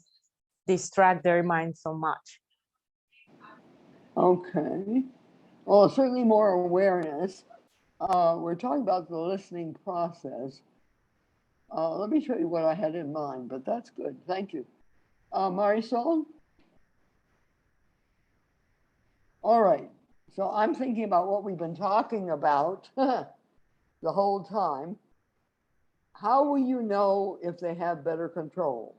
distract their mind so much. Okay. Well, certainly more awareness. We're talking about the listening process. Let me show you what I had in mind, but that's good. Thank you. Marisol? All right. So I'm thinking about what we've been talking about the whole time. How will you know if they have better control?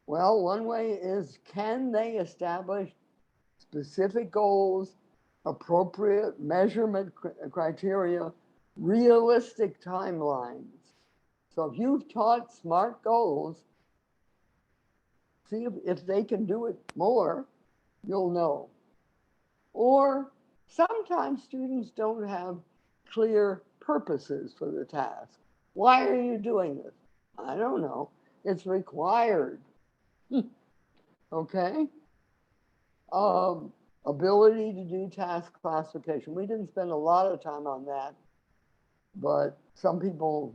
Well, one way is, can they establish specific goals, appropriate measurement criteria, realistic timelines? So if you've taught SMART goals, see if they can do it more, you'll know. Or sometimes students don't have clear purposes for the task. Why are you doing this? I don't know. It's required. Okay. Ability to do task classification. We didn't spend a lot of time on that, but some people,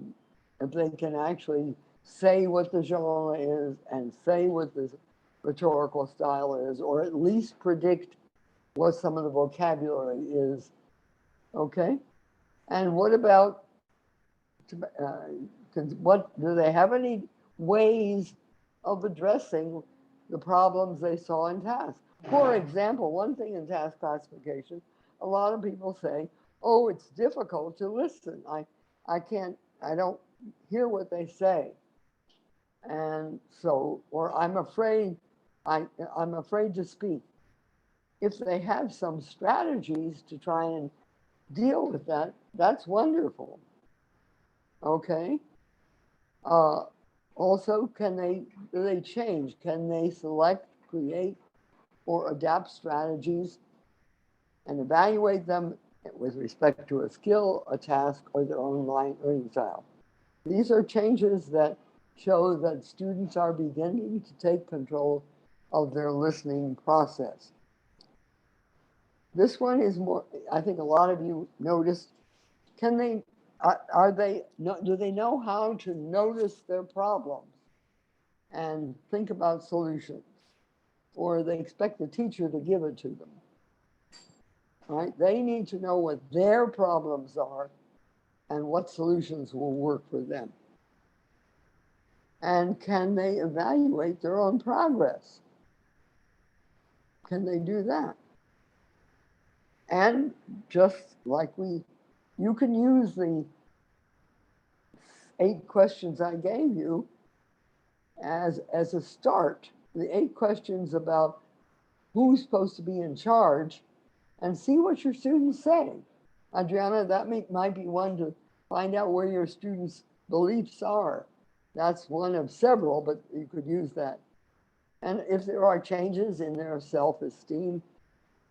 if they can actually say what the genre is and say what the rhetorical style is, or at least predict what some of the vocabulary is. Okay. And what about, what do they have any ways of addressing the problems they saw in tasks? For example, one thing in task classification, a lot of people say, oh, it's difficult to listen. I don't hear what they say. And so, or I'm afraid to speak. If they have some strategies to try and deal with that, that's wonderful. Okay. Also, do they change? Can they select, create, or adapt strategies and evaluate them with respect to a skill, a task, or their own learning style? These are changes that show that students are beginning to take control of their listening process. This one is more, I think a lot of you noticed, do they know how to notice their problems and think about solutions? Or they expect the teacher to give it to them? Right? They need to know what their problems are and what solutions will work for them. And can they evaluate their own progress? Can they do that? And just like you can use the 8 questions I gave you as a start. The 8 questions about who's supposed to be in charge, and see what your students say. Adriana, that might be one to find out where your students' beliefs are. That's one of several, but you could use that. And if there are changes in their self-esteem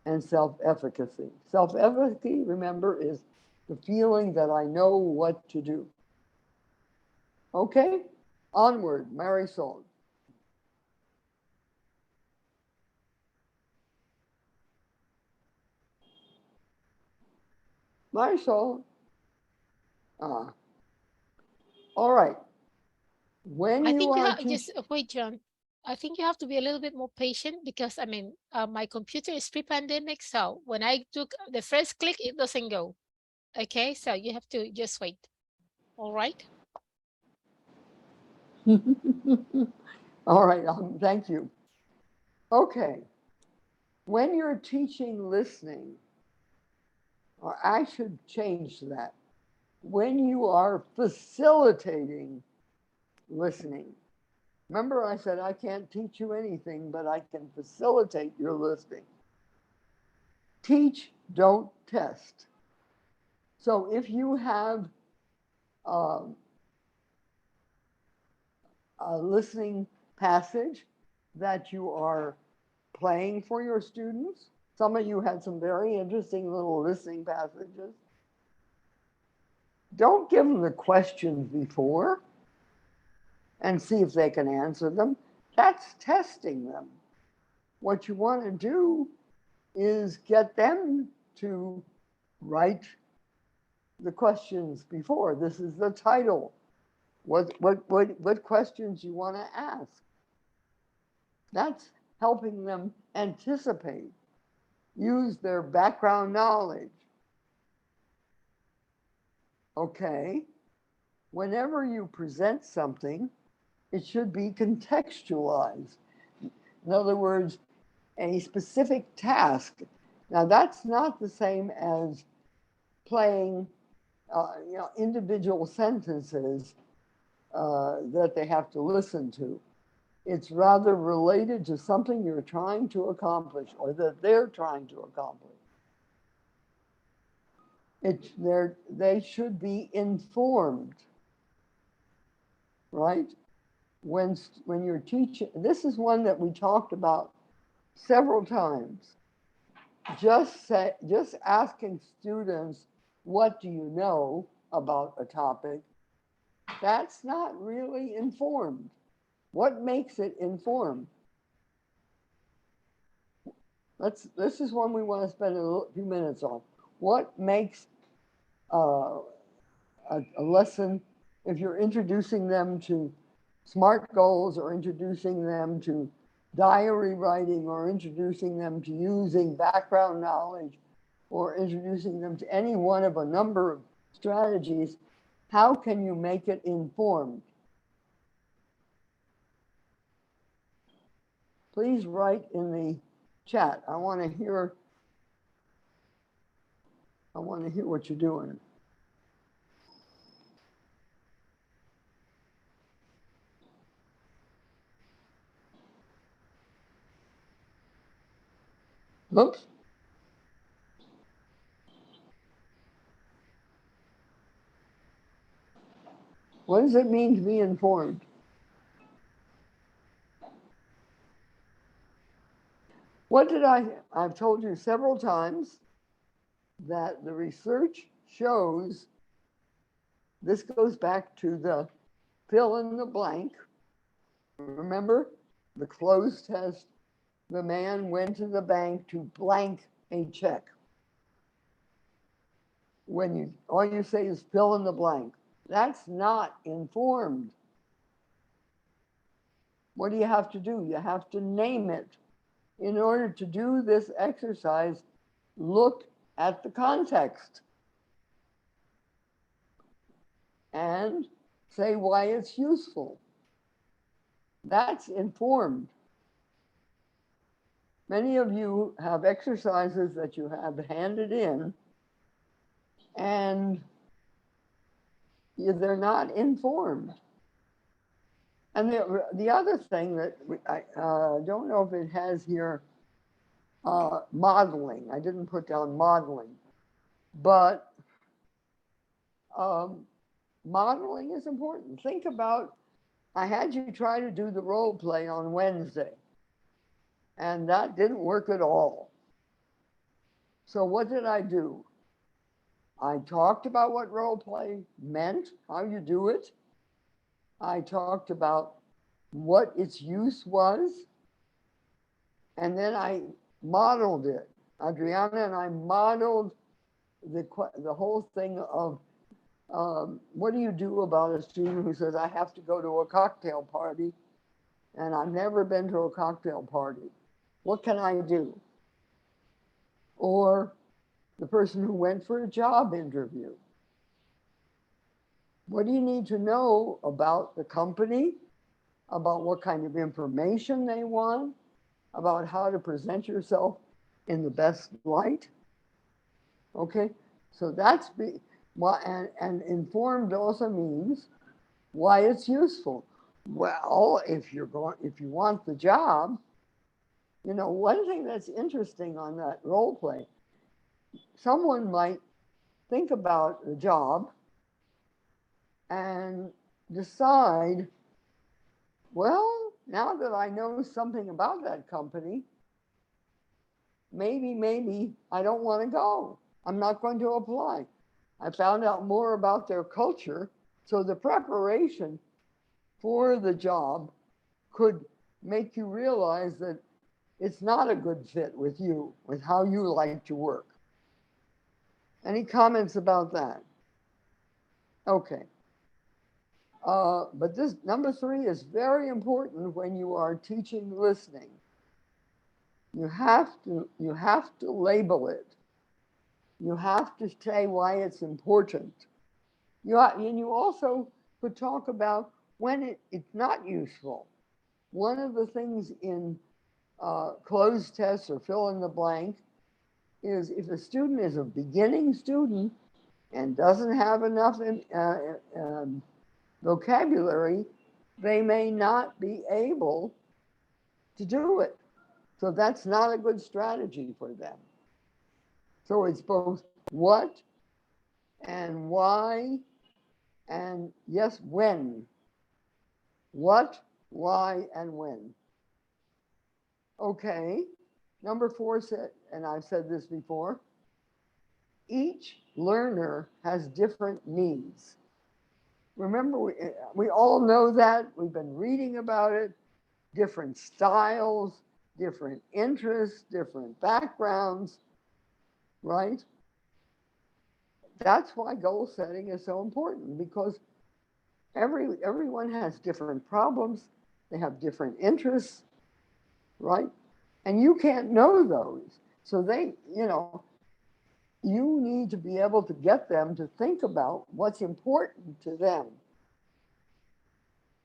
and self-efficacy. Self-efficacy, remember, is the feeling that I know what to do. Okay, onward, Marisol. Marisol. All right. When I you think you are have just wait, John. I think you have to be a little bit more patient because I mean, my computer is pre-pandemic, so when I took the first click, it doesn't go. Okay, so you have to just wait. All right. All right, thank you. Okay, when you're teaching listening, or I should change that, when you are facilitating listening. Remember I said I can't teach you anything, but I can facilitate your listening. Teach, don't test. So if you have a listening passage that you are playing for your students, some of you had some very interesting little listening passages. Don't give them the questions before and see if they can answer them. That's testing them. What you want to do is get them to write the questions before. This is the title. What questions you want to ask? That's helping them anticipate, use their background knowledge. Okay, whenever you present something, it should be contextualized. In other words, a specific task. Now that's not the same as playing individual sentences that they have to listen to. It's rather related to something you're trying to accomplish or that they're trying to accomplish. They should be informed, right? When you're teaching, this is one that we talked about several times. Just asking students, what do you know about a topic? That's not really informed. What makes it informed? This is one we want to spend a few minutes on. What makes a lesson, if you're introducing them to SMART goals or introducing them to diary writing or introducing them to using background knowledge or introducing them to any one of a number of strategies, how can you make it informed? Please write in the chat. I want to hear what you're doing. Oops. What does it mean to be informed? I've told you several times that the research shows, this goes back to the fill in the blank. Remember the closed test? The man went to the bank to blank a check. When all you say is fill in the blank, that's not informed. What do you have to do? You have to name it. In order to do this exercise, look at the context and say why it's useful. That's informed. Many of you have exercises that you have handed in, and they're not informed. And the other thing that I don't know if it has here, modeling. I didn't put down modeling, but modeling is important. Think about, I had you try to do the role play on Wednesday, and that didn't work at all. So what did I do? I talked about what role play meant, how you do it. I talked about what its use was, and then I modeled it. Adriana and I modeled the whole thing of what do you do about a student who says, I have to go to a cocktail party and I've never been to a cocktail party? What can I do? Or the person who went for a job interview. What do you need to know about the company, about what kind of information they want, about how to present yourself in the best light? Okay, so that's and informed also means why it's useful. Well, if you want the job, one thing that's interesting on that role play, someone might think about the job and decide, well, now that I know something about that company, maybe I don't want to go. I'm not going to apply. I found out more about their culture. So the preparation for the job could make you realize that it's not a good fit with you, with how you like to work. Any comments about that? Okay. But this number 3 is very important when you are teaching listening. You have to label it. You have to say why it's important. And you also could talk about when it's not useful. One of the things in closed tests or fill in the blank is if a student is a beginning student and doesn't have enough vocabulary, they may not be able to do it. So that's not a good strategy for them. So it's both what and why and yes, when. What, why, and when. Okay, number 4 said, and I've said this before, each learner has different needs. Remember, we all know that. We've been reading about it. Different styles, different interests, different backgrounds, right? That's why goal setting is so important, because everyone has different problems. They have different interests, right? And you can't know those. So you need to be able to get them to think about what's important to them.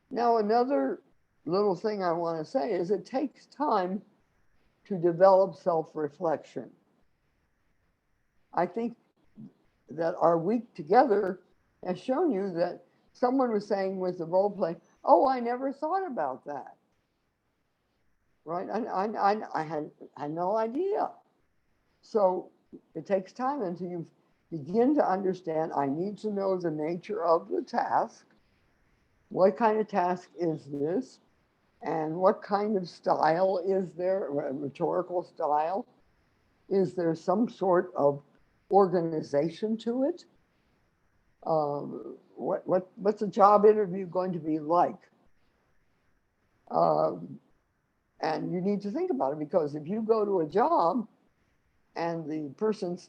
Now, another little thing I want to say is it takes time to develop self-reflection. I think that our week together has shown you that someone was saying with the role play, oh, I never thought about that. Right? I had no idea. So it takes time until you begin to understand, I need to know the nature of the task. What kind of task is this? And what kind of style is there, a rhetorical style? Is there some sort of organization to it? What's a job interview going to be like? And you need to think about it, because if you go to a job and the person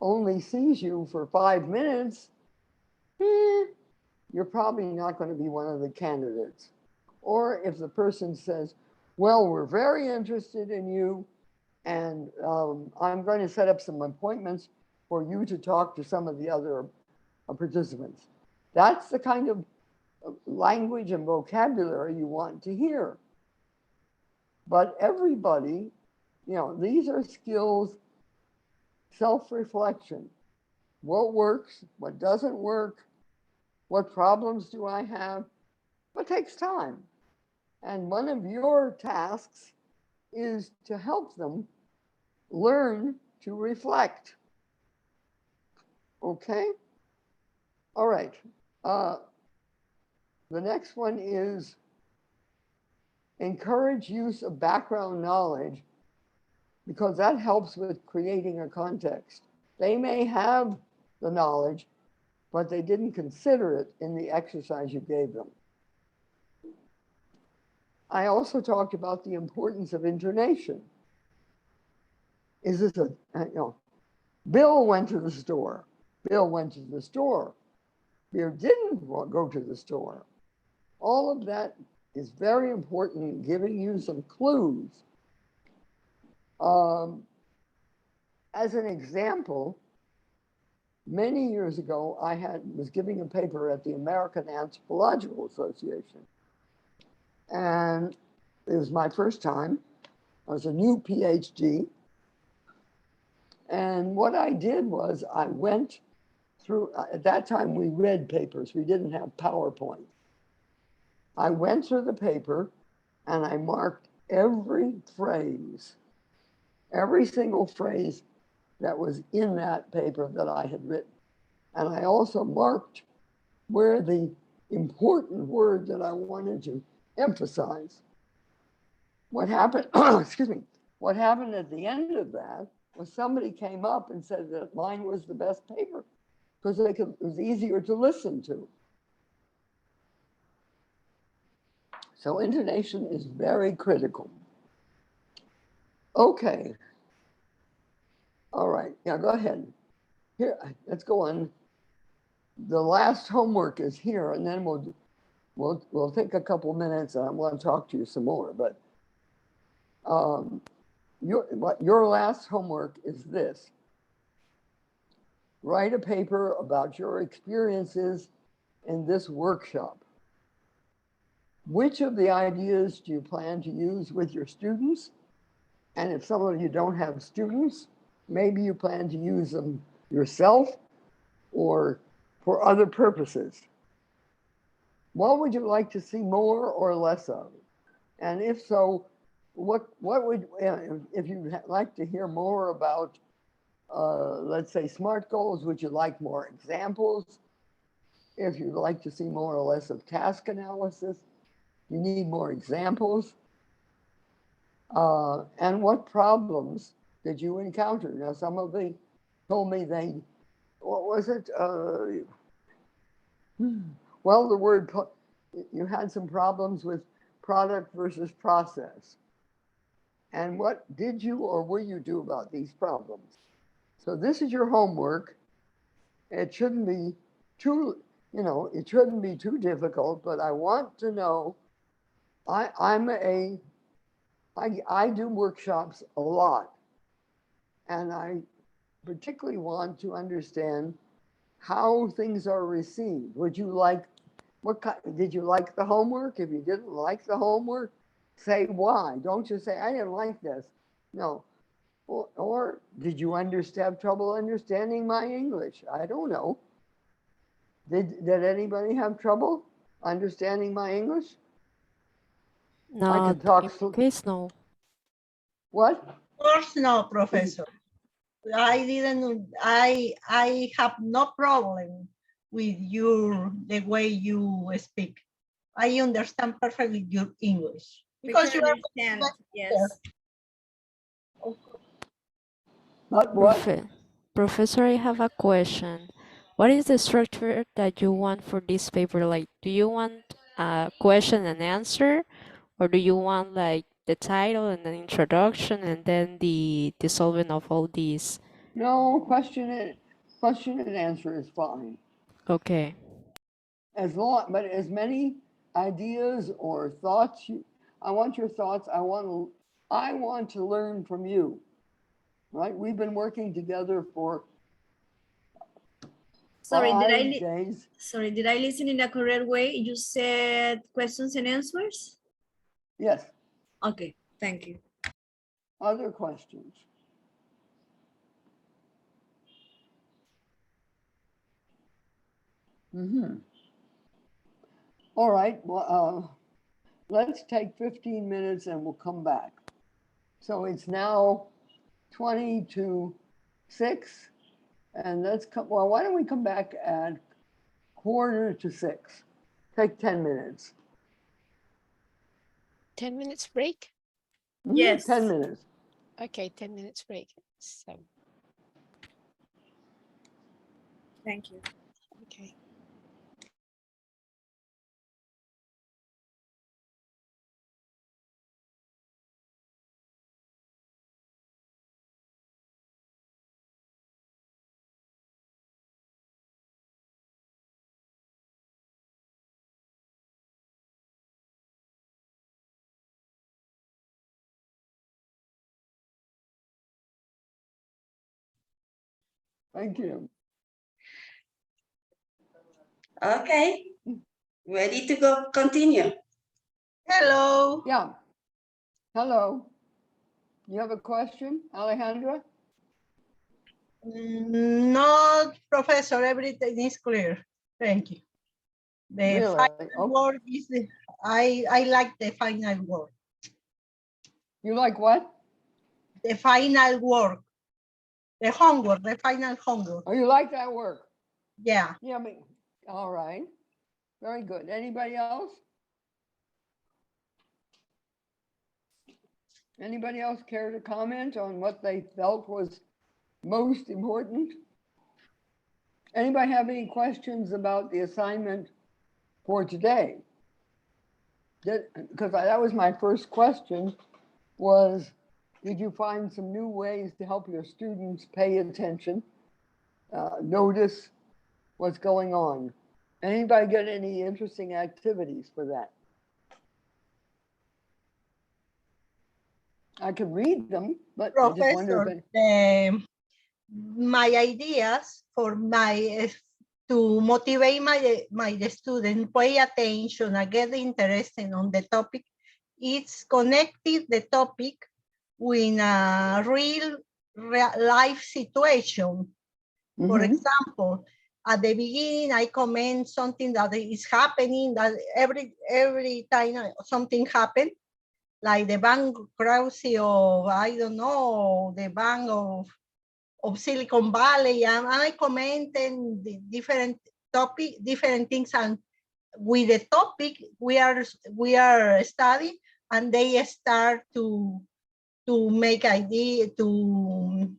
only sees you for 5 minutes, you're probably not going to be one of the candidates. Or if the person says, well, we're very interested in you, and I'm going to set up some appointments for you to talk to some of the other participants. That's the kind of language and vocabulary you want to hear. But everybody, these are skills, self-reflection. What works, what doesn't work, what problems do I have? What takes time? And one of your tasks is to help them learn to reflect. Okay? All right. The next one is encourage use of background knowledge, because that helps with creating a context. They may have the knowledge, but they didn't consider it in the exercise you gave them. I also talked about the importance of intonation. Is this Bill went to the store. Bill went to the store. Bill didn't go to the store. All of that is very important in giving you some clues. As an example, many years ago, I was giving a paper at the American Anthropological Association. And it was my first time. I was a new PhD. And what I did was I went through, at that time we read papers, we didn't have PowerPoint. I went through the paper and I marked every phrase, every single phrase that was in that paper that I had written. And I also marked where the important word that I wanted to emphasize. What happened, excuse me, what happened at the end of that was somebody came up and said that mine was the best paper because it was easier to listen to. So intonation is very critical. Okay. All right, yeah, go ahead. Here, let's go on. The last homework is here, and then we'll take a couple minutes and I want to talk to you some more, but your last homework is this. Write a paper about your experiences in this workshop. Which of the ideas do you plan to use with your students? And if some of you don't have students, maybe you plan to use them yourself or for other purposes. What would you like to see more or less of? And if so, what would, if you'd like to hear more about, let's say, SMART goals, would you like more examples? If you'd like to see more or less of task analysis, you need more examples. And what problems did you encounter? Now, some of them told me what was it? Well, the word, you had some problems with product versus process. And what did you or will you do about these problems? So this is your homework. It shouldn't be too, it shouldn't be too difficult, but I want to know, I do workshops a lot, and I particularly want to understand how things are received. Would you like, did you like the homework? If you didn't like the homework, say why. Don't just say, I didn't like this. No. Or did you have trouble understanding my English? I don't know. Did anybody have trouble understanding my English? I Not can talk. in my case, no. What? Of course, no, Professor. I have no problem with the way you speak. I understand perfectly your English. We Because can you are understand, there. yes. But what? Professor, I have a question. What is the structure that you want for this paper? Like, do you want a question and answer, or do you want like the title and an introduction and then the solving of all these? No, question and answer is fine. Okay. But as many ideas or thoughts, I want your thoughts. I want to learn from you. Right? We've been working together for Sorry, 5 days. sorry, did I listen in the correct way? You said questions and answers? Yes. Okay, thank you. Other questions? All right. Well, let's take 15 minutes and we'll come back. So it's now 20 to 6. And why don't we come back at 5:45? Take 10 minutes. 10 minutes break? Yes. 10 minutes. Okay, 10 minutes break. So, Thank you. okay. Thank you. Okay, ready to go, continue. Hello. Yeah. Hello. You have a question, Alejandra? No, Professor, everything is clear. Thank you. The Really? final word is I like the final word. You like what? The final work. The homework, the final homework. Oh, you like that work? Yeah. Yeah, all right. Very good. Anybody else? Anybody else care to comment on what they felt was most important? Anybody have any questions about the assignment for today? Because that was my first question, was did you find some new ways to help your students pay attention, notice what's going on? Anybody get any interesting activities for that? I could read them, but I just wonder Professor, my ideas for to motivate my student pay attention and get interested on the topic, it's connected the topic with a real life situation. For example, at the beginning, I comment something that is happening, that every time something happens, like the bankruptcy of, I don't know, the bank of Silicon Valley, and I commented the different things, and with the topic we are studying, and they start to make idea, to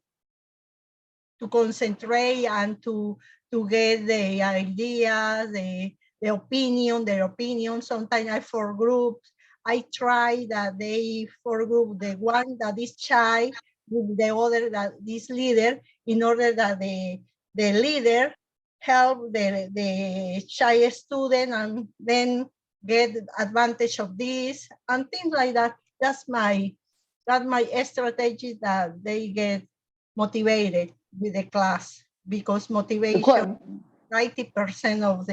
concentrate and to get the ideas, their opinion. Sometimes I for groups, I try that they for group, the one that is shy with the other that is leader, in order that the leader help the shy student and then get advantage of this and things like that. That's my strategy, that they get motivated with the class, because motivation 90% of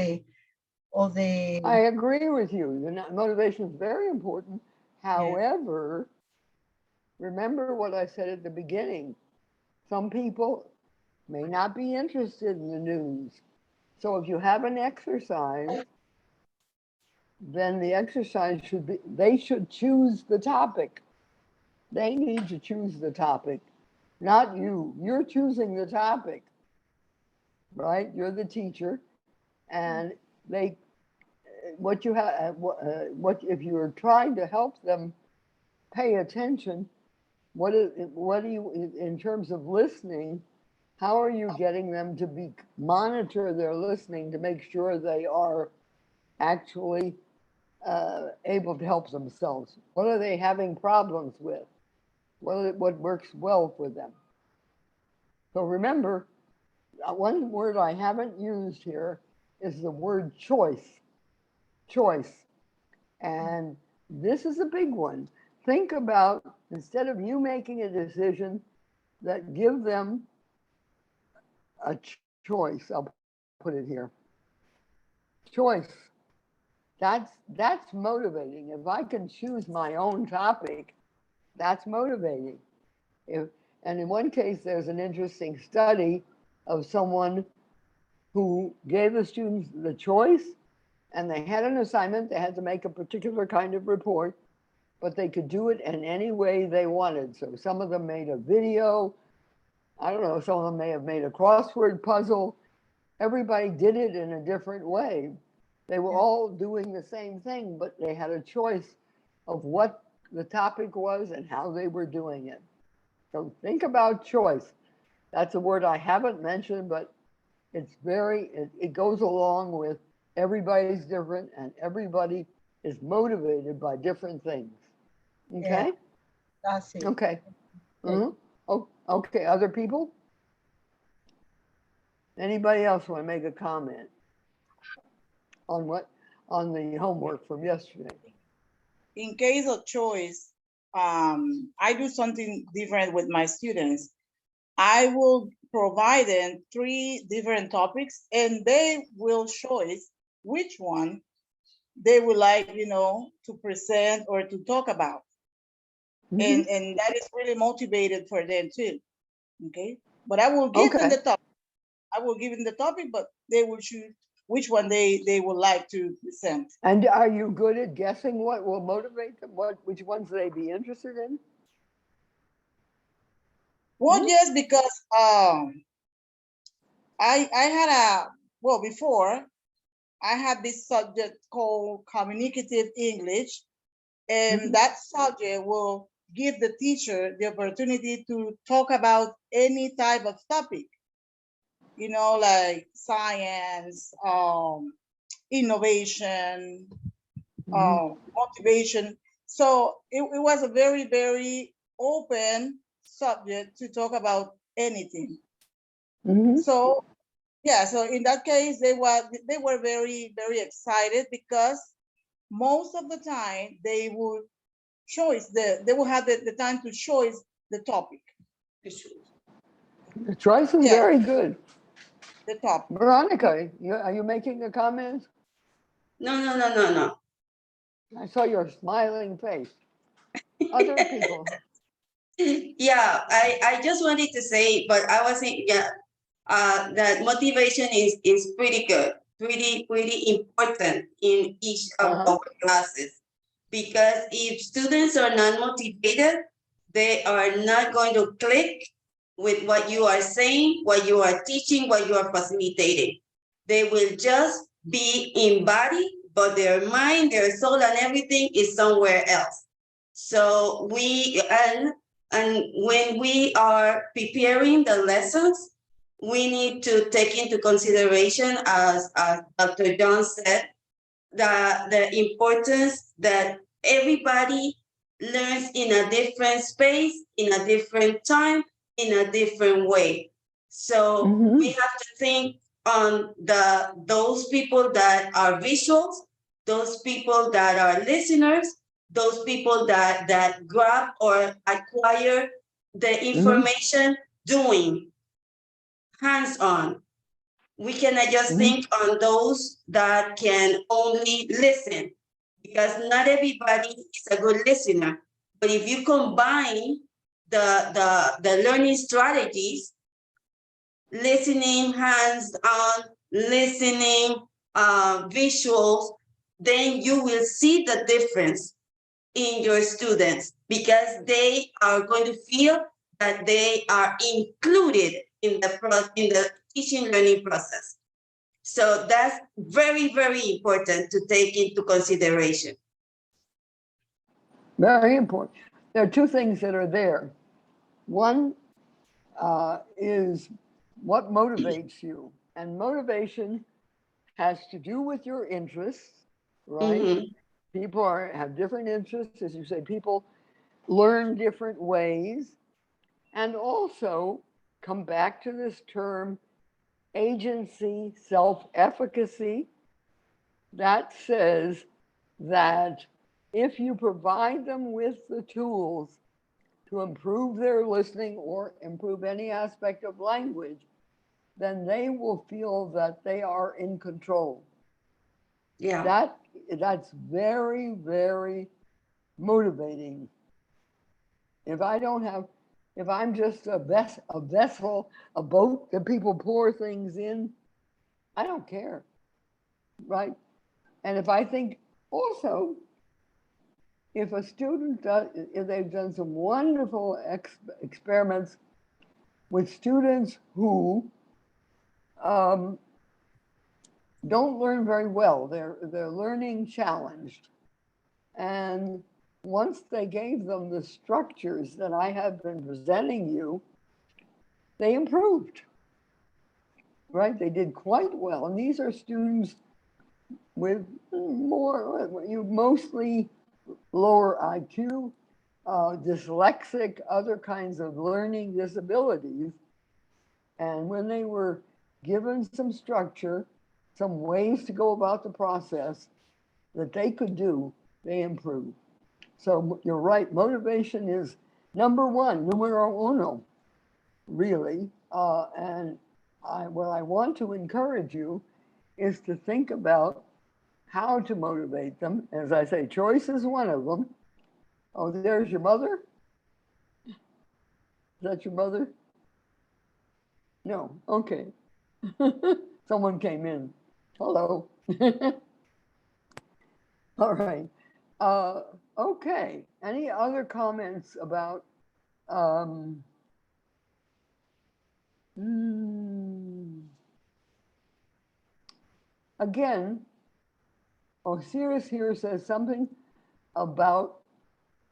the I agree with you. Motivation is very important. However, remember what I said at the beginning. Some people may not be interested in the news. So if you have an exercise, then the exercise should be, they should choose the topic. They need to choose the topic, not you. You're choosing the topic, right? You're the teacher. And they, what you have, what if you're trying to help them pay attention, what do you, in terms of listening, how are you getting them to monitor their listening to make sure they are actually able to help themselves? What are they having problems with? What works well for them? So remember, one word I haven't used here is the word choice. Choice. And this is a big one. Think about, instead of you making a decision, that give them a choice. I'll put it here. Choice. That's motivating. If I can choose my own topic, that's motivating. And in one case, there's an interesting study of someone who gave the students the choice, and they had an assignment. They had to make a particular kind of report, but they could do it in any way they wanted. So some of them made a video. I don't know, some of them may have made a crossword puzzle. Everybody did it in a different way. They were all doing the same thing, but they had a choice of what the topic was and how they were doing it. So think about choice. That's a word I haven't mentioned, but it goes along with everybody's different and everybody is motivated by different things. Okay? Yeah, that's it. Okay. Oh, okay, other people? Anybody else want to make a comment on what, on the homework from yesterday? In case of choice, I do something different with my students. I will provide them 3 different topics and they will choose which one they would like, to present or to talk about. Mhm. And that is really motivated for them too. Okay. But I will give them the topic. I will give them the topic, but they will choose which one they would like to present. And are you good at guessing what will motivate them? Which ones they be interested in? Well, yes, because I had before I had this subject called communicative English, and that subject will give the teacher the opportunity to talk about any type of topic, like science, innovation, motivation. So it was a very, very open subject to talk about anything. So yeah, so in that case, they were very, very excited because most of the time they would they will have the time to choose the topic. The choice is very good. The topic. Veronica, are you making a comment? No. I saw your smiling face. Other people. Yeah, I just wanted to say, but I was saying, that motivation is pretty good, pretty important in each of our classes, because if students are not motivated, they are not going to click with what you are saying, what you are teaching, what you are facilitating. They will just be in body, but their mind, their soul, and everything is somewhere else. So and when we are preparing the lessons, we need to take into consideration, as Dr. John said, the importance that everybody learns in a different space, in a different time, in a different way. So we have to think on those people that are visuals, those people that are listeners, those people that grab or acquire the information doing hands-on. We cannot just think on those that can only listen, because not everybody is a good listener. But if you combine the learning strategies, listening, hands-on, listening, visuals, then you will see the difference in your students because they are going to feel that they are included in the teaching learning process. So that's very, very important to take into consideration. Very important. There are two things that are there. One is what motivates you. And motivation has to do with your interests, right? Mm-hmm. People have different interests. As you say, people learn different ways. And also come back to this term, agency, self-efficacy. That says that if you provide them with the tools to improve their listening or improve any aspect of language, then they will feel that they are in control. Yeah. That's very, very motivating. If I'm just a vessel, a boat that people pour things in, I don't care, right? And if I think also, if a student if they've done some wonderful experiments with students who don't learn very well, they're learning challenged, and once they gave them the structures that I have been presenting you, they improved, right? They did quite well. And these are students with mostly lower IQ, dyslexic, other kinds of learning disabilities. And when they were given some structure, some ways to go about the process that they could do, they improved. So you're right, motivation is number one, numero uno, really. And what I want to encourage you is to think about how to motivate them. As I say, choice is one of them. Oh, there's your mother? Is that your mother? No, okay. Someone came in. Hello. All right. Okay. Any other comments about again, Osiris here says something about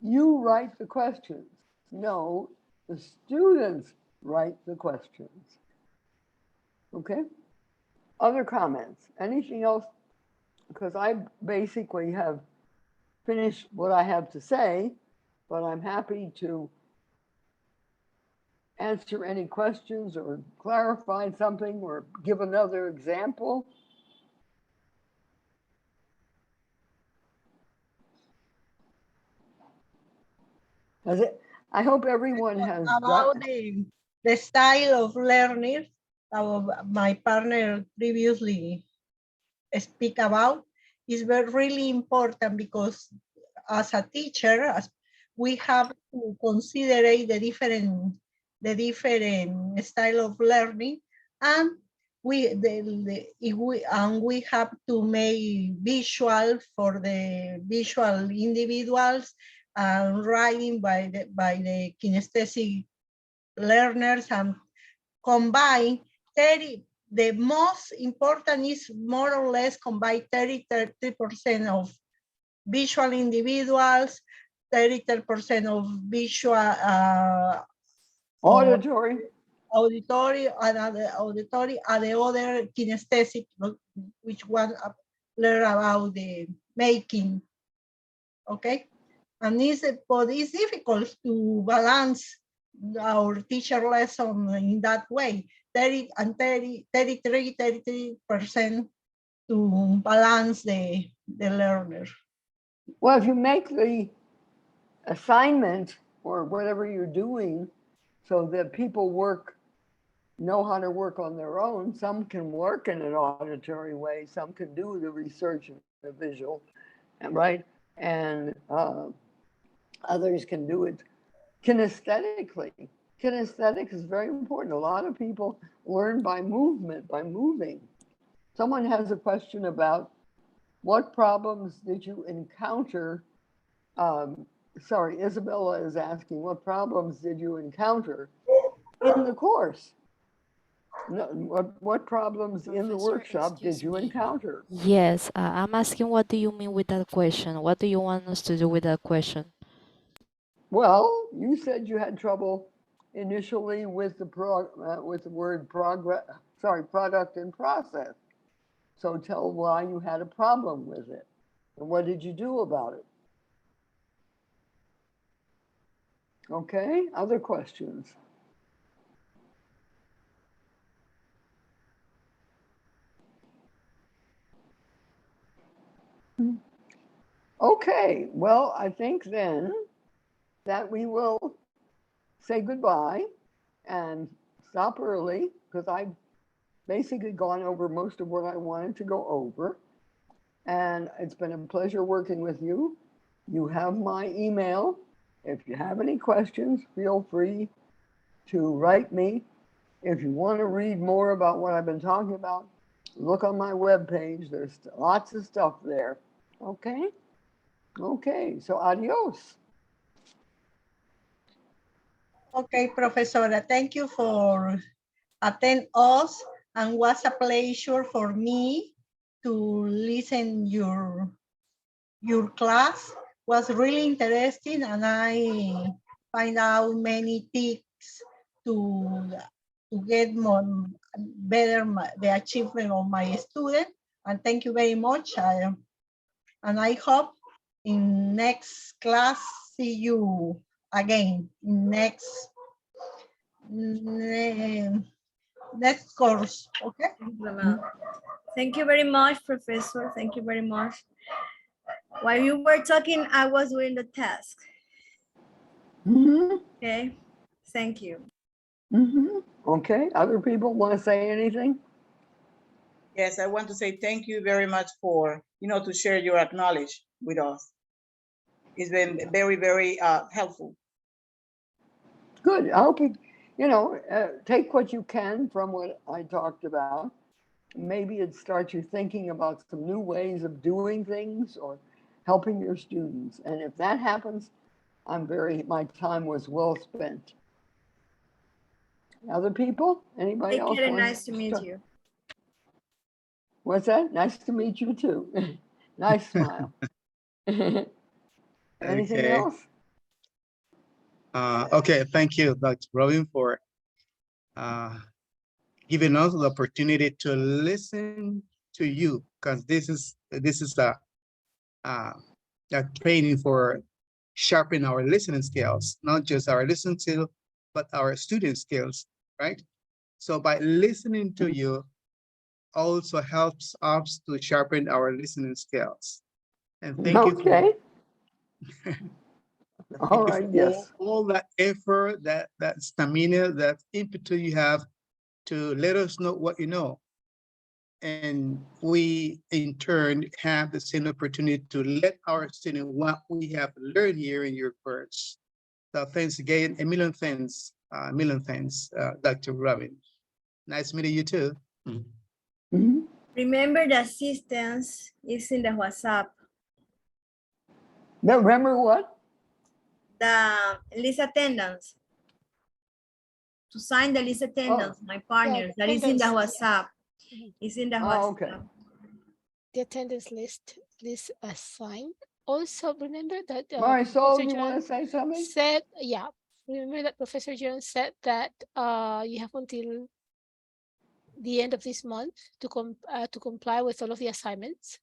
you write the questions. No, the students write the questions. Okay? Other comments? Anything else? Because I basically have finished what I have to say, but I'm happy to answer any questions or clarify something or give another example. I hope everyone has about the style of learning my partner previously speak about is really important because as a teacher, we have to consider the different style of learning, and we have to make visual for the visual individuals and writing by the kinesthetic learners, and combine 30. The most important is more or less combine 30% of visual individuals, 30% of visual auditory, and the other kinesthetic, which one learn about the making. Okay, and but it's difficult to balance our teacher lesson in that way. 33% to balance the learner. Well, if you make the assignment or whatever you're doing so that people know how to work on their own, some can work in an auditory way, some can do the research and the visual, right? And others can do it kinesthetically. Kinesthetics is very important. A lot of people learn by movement, by moving. Someone has a question about what problems did you encounter? Sorry, Isabella is asking, what problems did you encounter in the course? No, what problems in the Professor, workshop did excuse you me. encounter? Yes, I'm asking what do you mean with that question? What do you want us to do with that question? Well, you said you had trouble initially with the word product and process. So tell why you had a problem with it. And what did you do about it? Okay, other questions? Okay, well, I think then that we will say goodbye and stop early because I've basically gone over most of what I wanted to go over. And it's been a pleasure working with you. You have my email. If you have any questions, feel free to write me. If you want to read more about what I've been talking about, look on my webpage. There's lots of stuff there. Okay? Okay, so adios. Okay, Professora, thank you for attend us, and was a pleasure for me to listen your class. Was really interesting, and I find out many tips to get more better the achievement of my student. And thank you very much. And I hope in next class see you again in next course. Okay. Thank you very much, Professor. Thank you very much. While you were talking, I was doing the task. Okay. Thank you. Okay, other people want to say anything? Yes, I want to say thank you very much for, to share your knowledge with us. It's been very, very helpful. Good. I hope you, take what you can from what I talked about. Maybe it starts you thinking about some new ways of doing things or helping your students. And if that happens, my time was well spent. Other people? Anybody else? Nice to meet you. What's that? Nice to meet you too. Nice smile. Anything else? Okay, thank you, Dr. Robin, for giving us the opportunity to listen to you, because this is a training for sharpening our listening skills, not just our listening skills, but our student skills, right? So by listening to you also helps us to sharpen our listening skills. And thank you for All right, yes. all that effort, that stamina, that impetus you have to let us know what you know. And we, in turn, have the same opportunity to let our students what we have learned here in your course. So thanks again, a million thanks, Dr. Robin. Nice meeting you too. Remember the assistance is in the WhatsApp. No, remember what? The list attendance. To sign the list attendance, my partner, that is in the WhatsApp. It's in the WhatsApp. Okay. The attendance list assigned. Also, remember that Marisol, you want to say something? Remember that Professor Jones said that you have until the end of this month to comply with all of the assignments.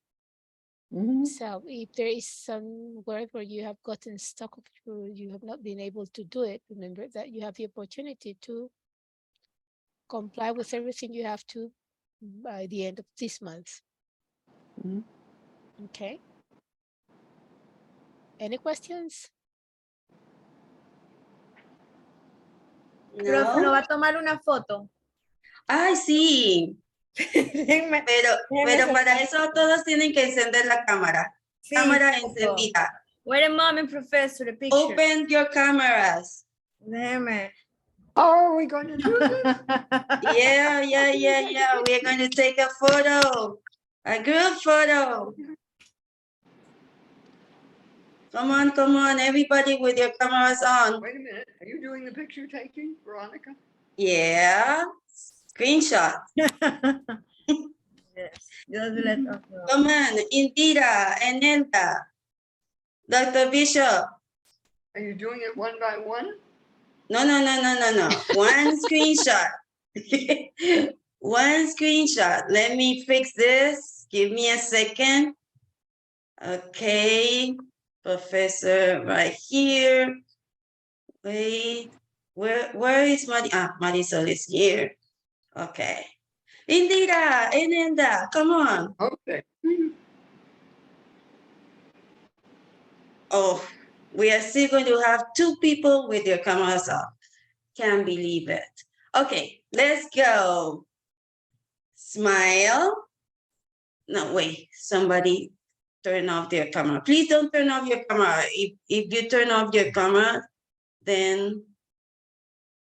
So if there is some work where you have gotten stuck or you have not been able to do it, remember that you have the opportunity to comply with everything you have to by the end of this month. Okay. Any questions? Profe, ¿no va a tomar una foto? Ay, sí. Pero para eso todos tienen que encender la cámara. Sí, Cámara encendida. Wait a moment, Professor, the picture. Open your cameras. Déjeme. Are we going to do this? Yeah. We're going to take a photo, a group photo. Come on, everybody with your cameras on. Wait a minute. Are you doing the picture taking, Veronica? Yeah, screenshot. Yes. Just let us know. Come on, Indira and Nenda. Dr. Bishop. Are you doing it one by one? No. One screenshot. One screenshot. Let me fix this. Give me a second. Okay. Professor right here. Wait. Where is Marisol is here. Okay. Indira, Enenda, come on. Okay. Oh, we are still going to have 2 people with their cameras off. Can't believe it. Okay, let's go. Smile. No, wait, somebody turn off their camera. Please don't turn off your camera. If you turn off your camera, then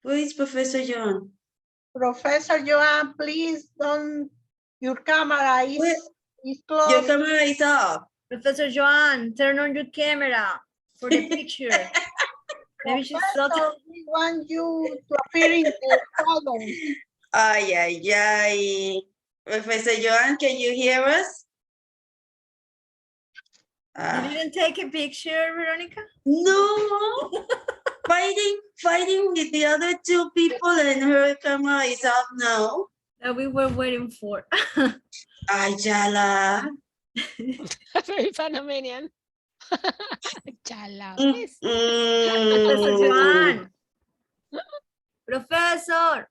where is Professor John? Professor Joan, please don't, your camera Where- is Your closed. camera is off. Professor Joan, turn on your camera for the picture. Maybe she's so Professor, we want you to appear in the photo. Ay. Professor Joan, can you hear us? You didn't take a picture, Veronica? No. fighting with the other 2 people and her camera is off now. That we were waiting for. Ay, Jala. Very Panamanian. Chala, Mm, pues. Professor mm. Joan. Professor.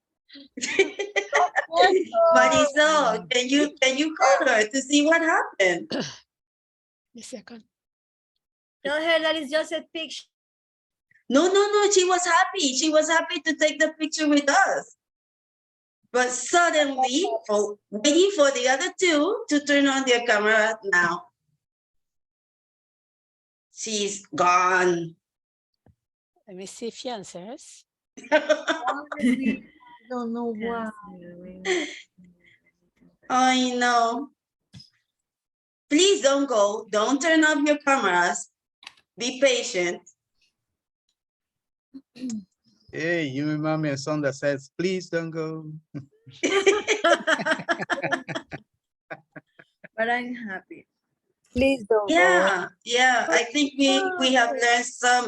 Marisol, can you call her to see what happened? A second. Tell her that it's just a picture. No, she was happy. She was happy to take the picture with us. But suddenly, waiting for the other 2 to turn on their camera now. She's gone. Let me see if she answers. I don't know why. I know. Please don't go. Don't turn off your cameras. Be patient. Hey, you remind me of a song that says, please don't go. But I'm happy. Please don't Yeah. I think we have learned so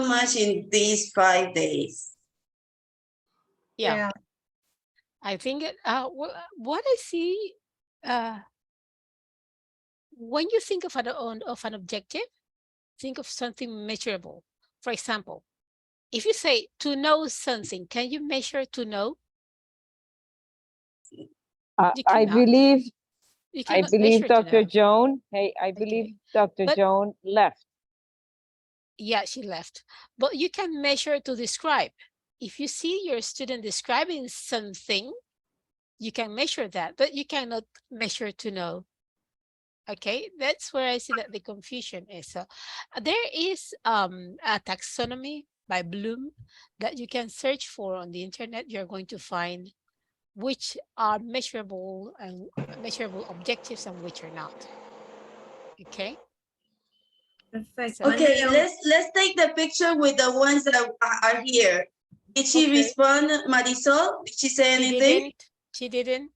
much in these 5 days. Yeah. I think what I see, when you think of an objective, think of something measurable. For example, if you say to know something, can you measure to know? You I cannot. believe You I cannot believe measure to Dr. know. Joan. Hey, I believe Dr. But- Joan left. Yeah, she left. But you can measure to describe. If you see your student describing something, you can measure that, but you cannot measure to know. Okay, that's where I see that the confusion is. So there is a taxonomy by Bloom that you can search for on the internet. You're going to find which are measurable and measurable objectives and which are not. Okay. Perfect. So- Okay, let's take the picture with the ones that are here. Did she Okay. respond, Marisol? Did she say anything? She didn't.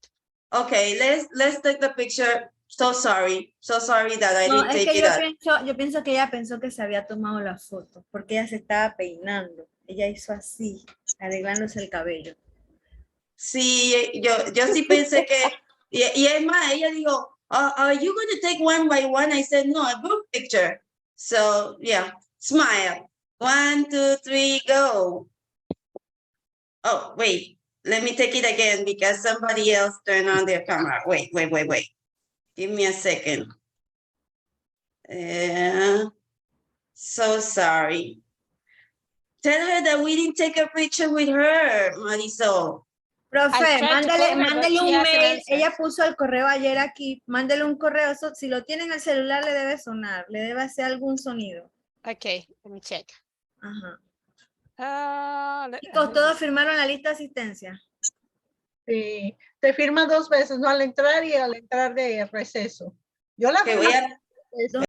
Okay, let's take the picture. So sorry that I No, didn't es take que it up. yo pienso que ella pensó que se había tomado la foto, porque ella se estaba peinando. Ella hizo así, arreglándose el cabello. Sí, yo sí pensé que, y es más, ella dijo, are you going to take one by one? I said, no, a group picture. So yeah, smile. 1, 2, 3, go. Oh, wait, let me take it again because somebody else turned on their camera. Wait. Give me a second. So sorry. Tell her that we didn't take a picture with her, Marisol. Profe, I tried to call her, but mándele she un hasn't mail. answered. Ella puso el correo ayer aquí. Mándele un correo. Eso, si lo tiene en el celular, le debe sonar. Le debe hacer algún sonido. Okay, let me check. Ajá. Chicos, todos firmaron la lista de asistencia. Sí, te firma 2 veces, no al entrar y al entrar de receso. Yo la Que voy firmé a,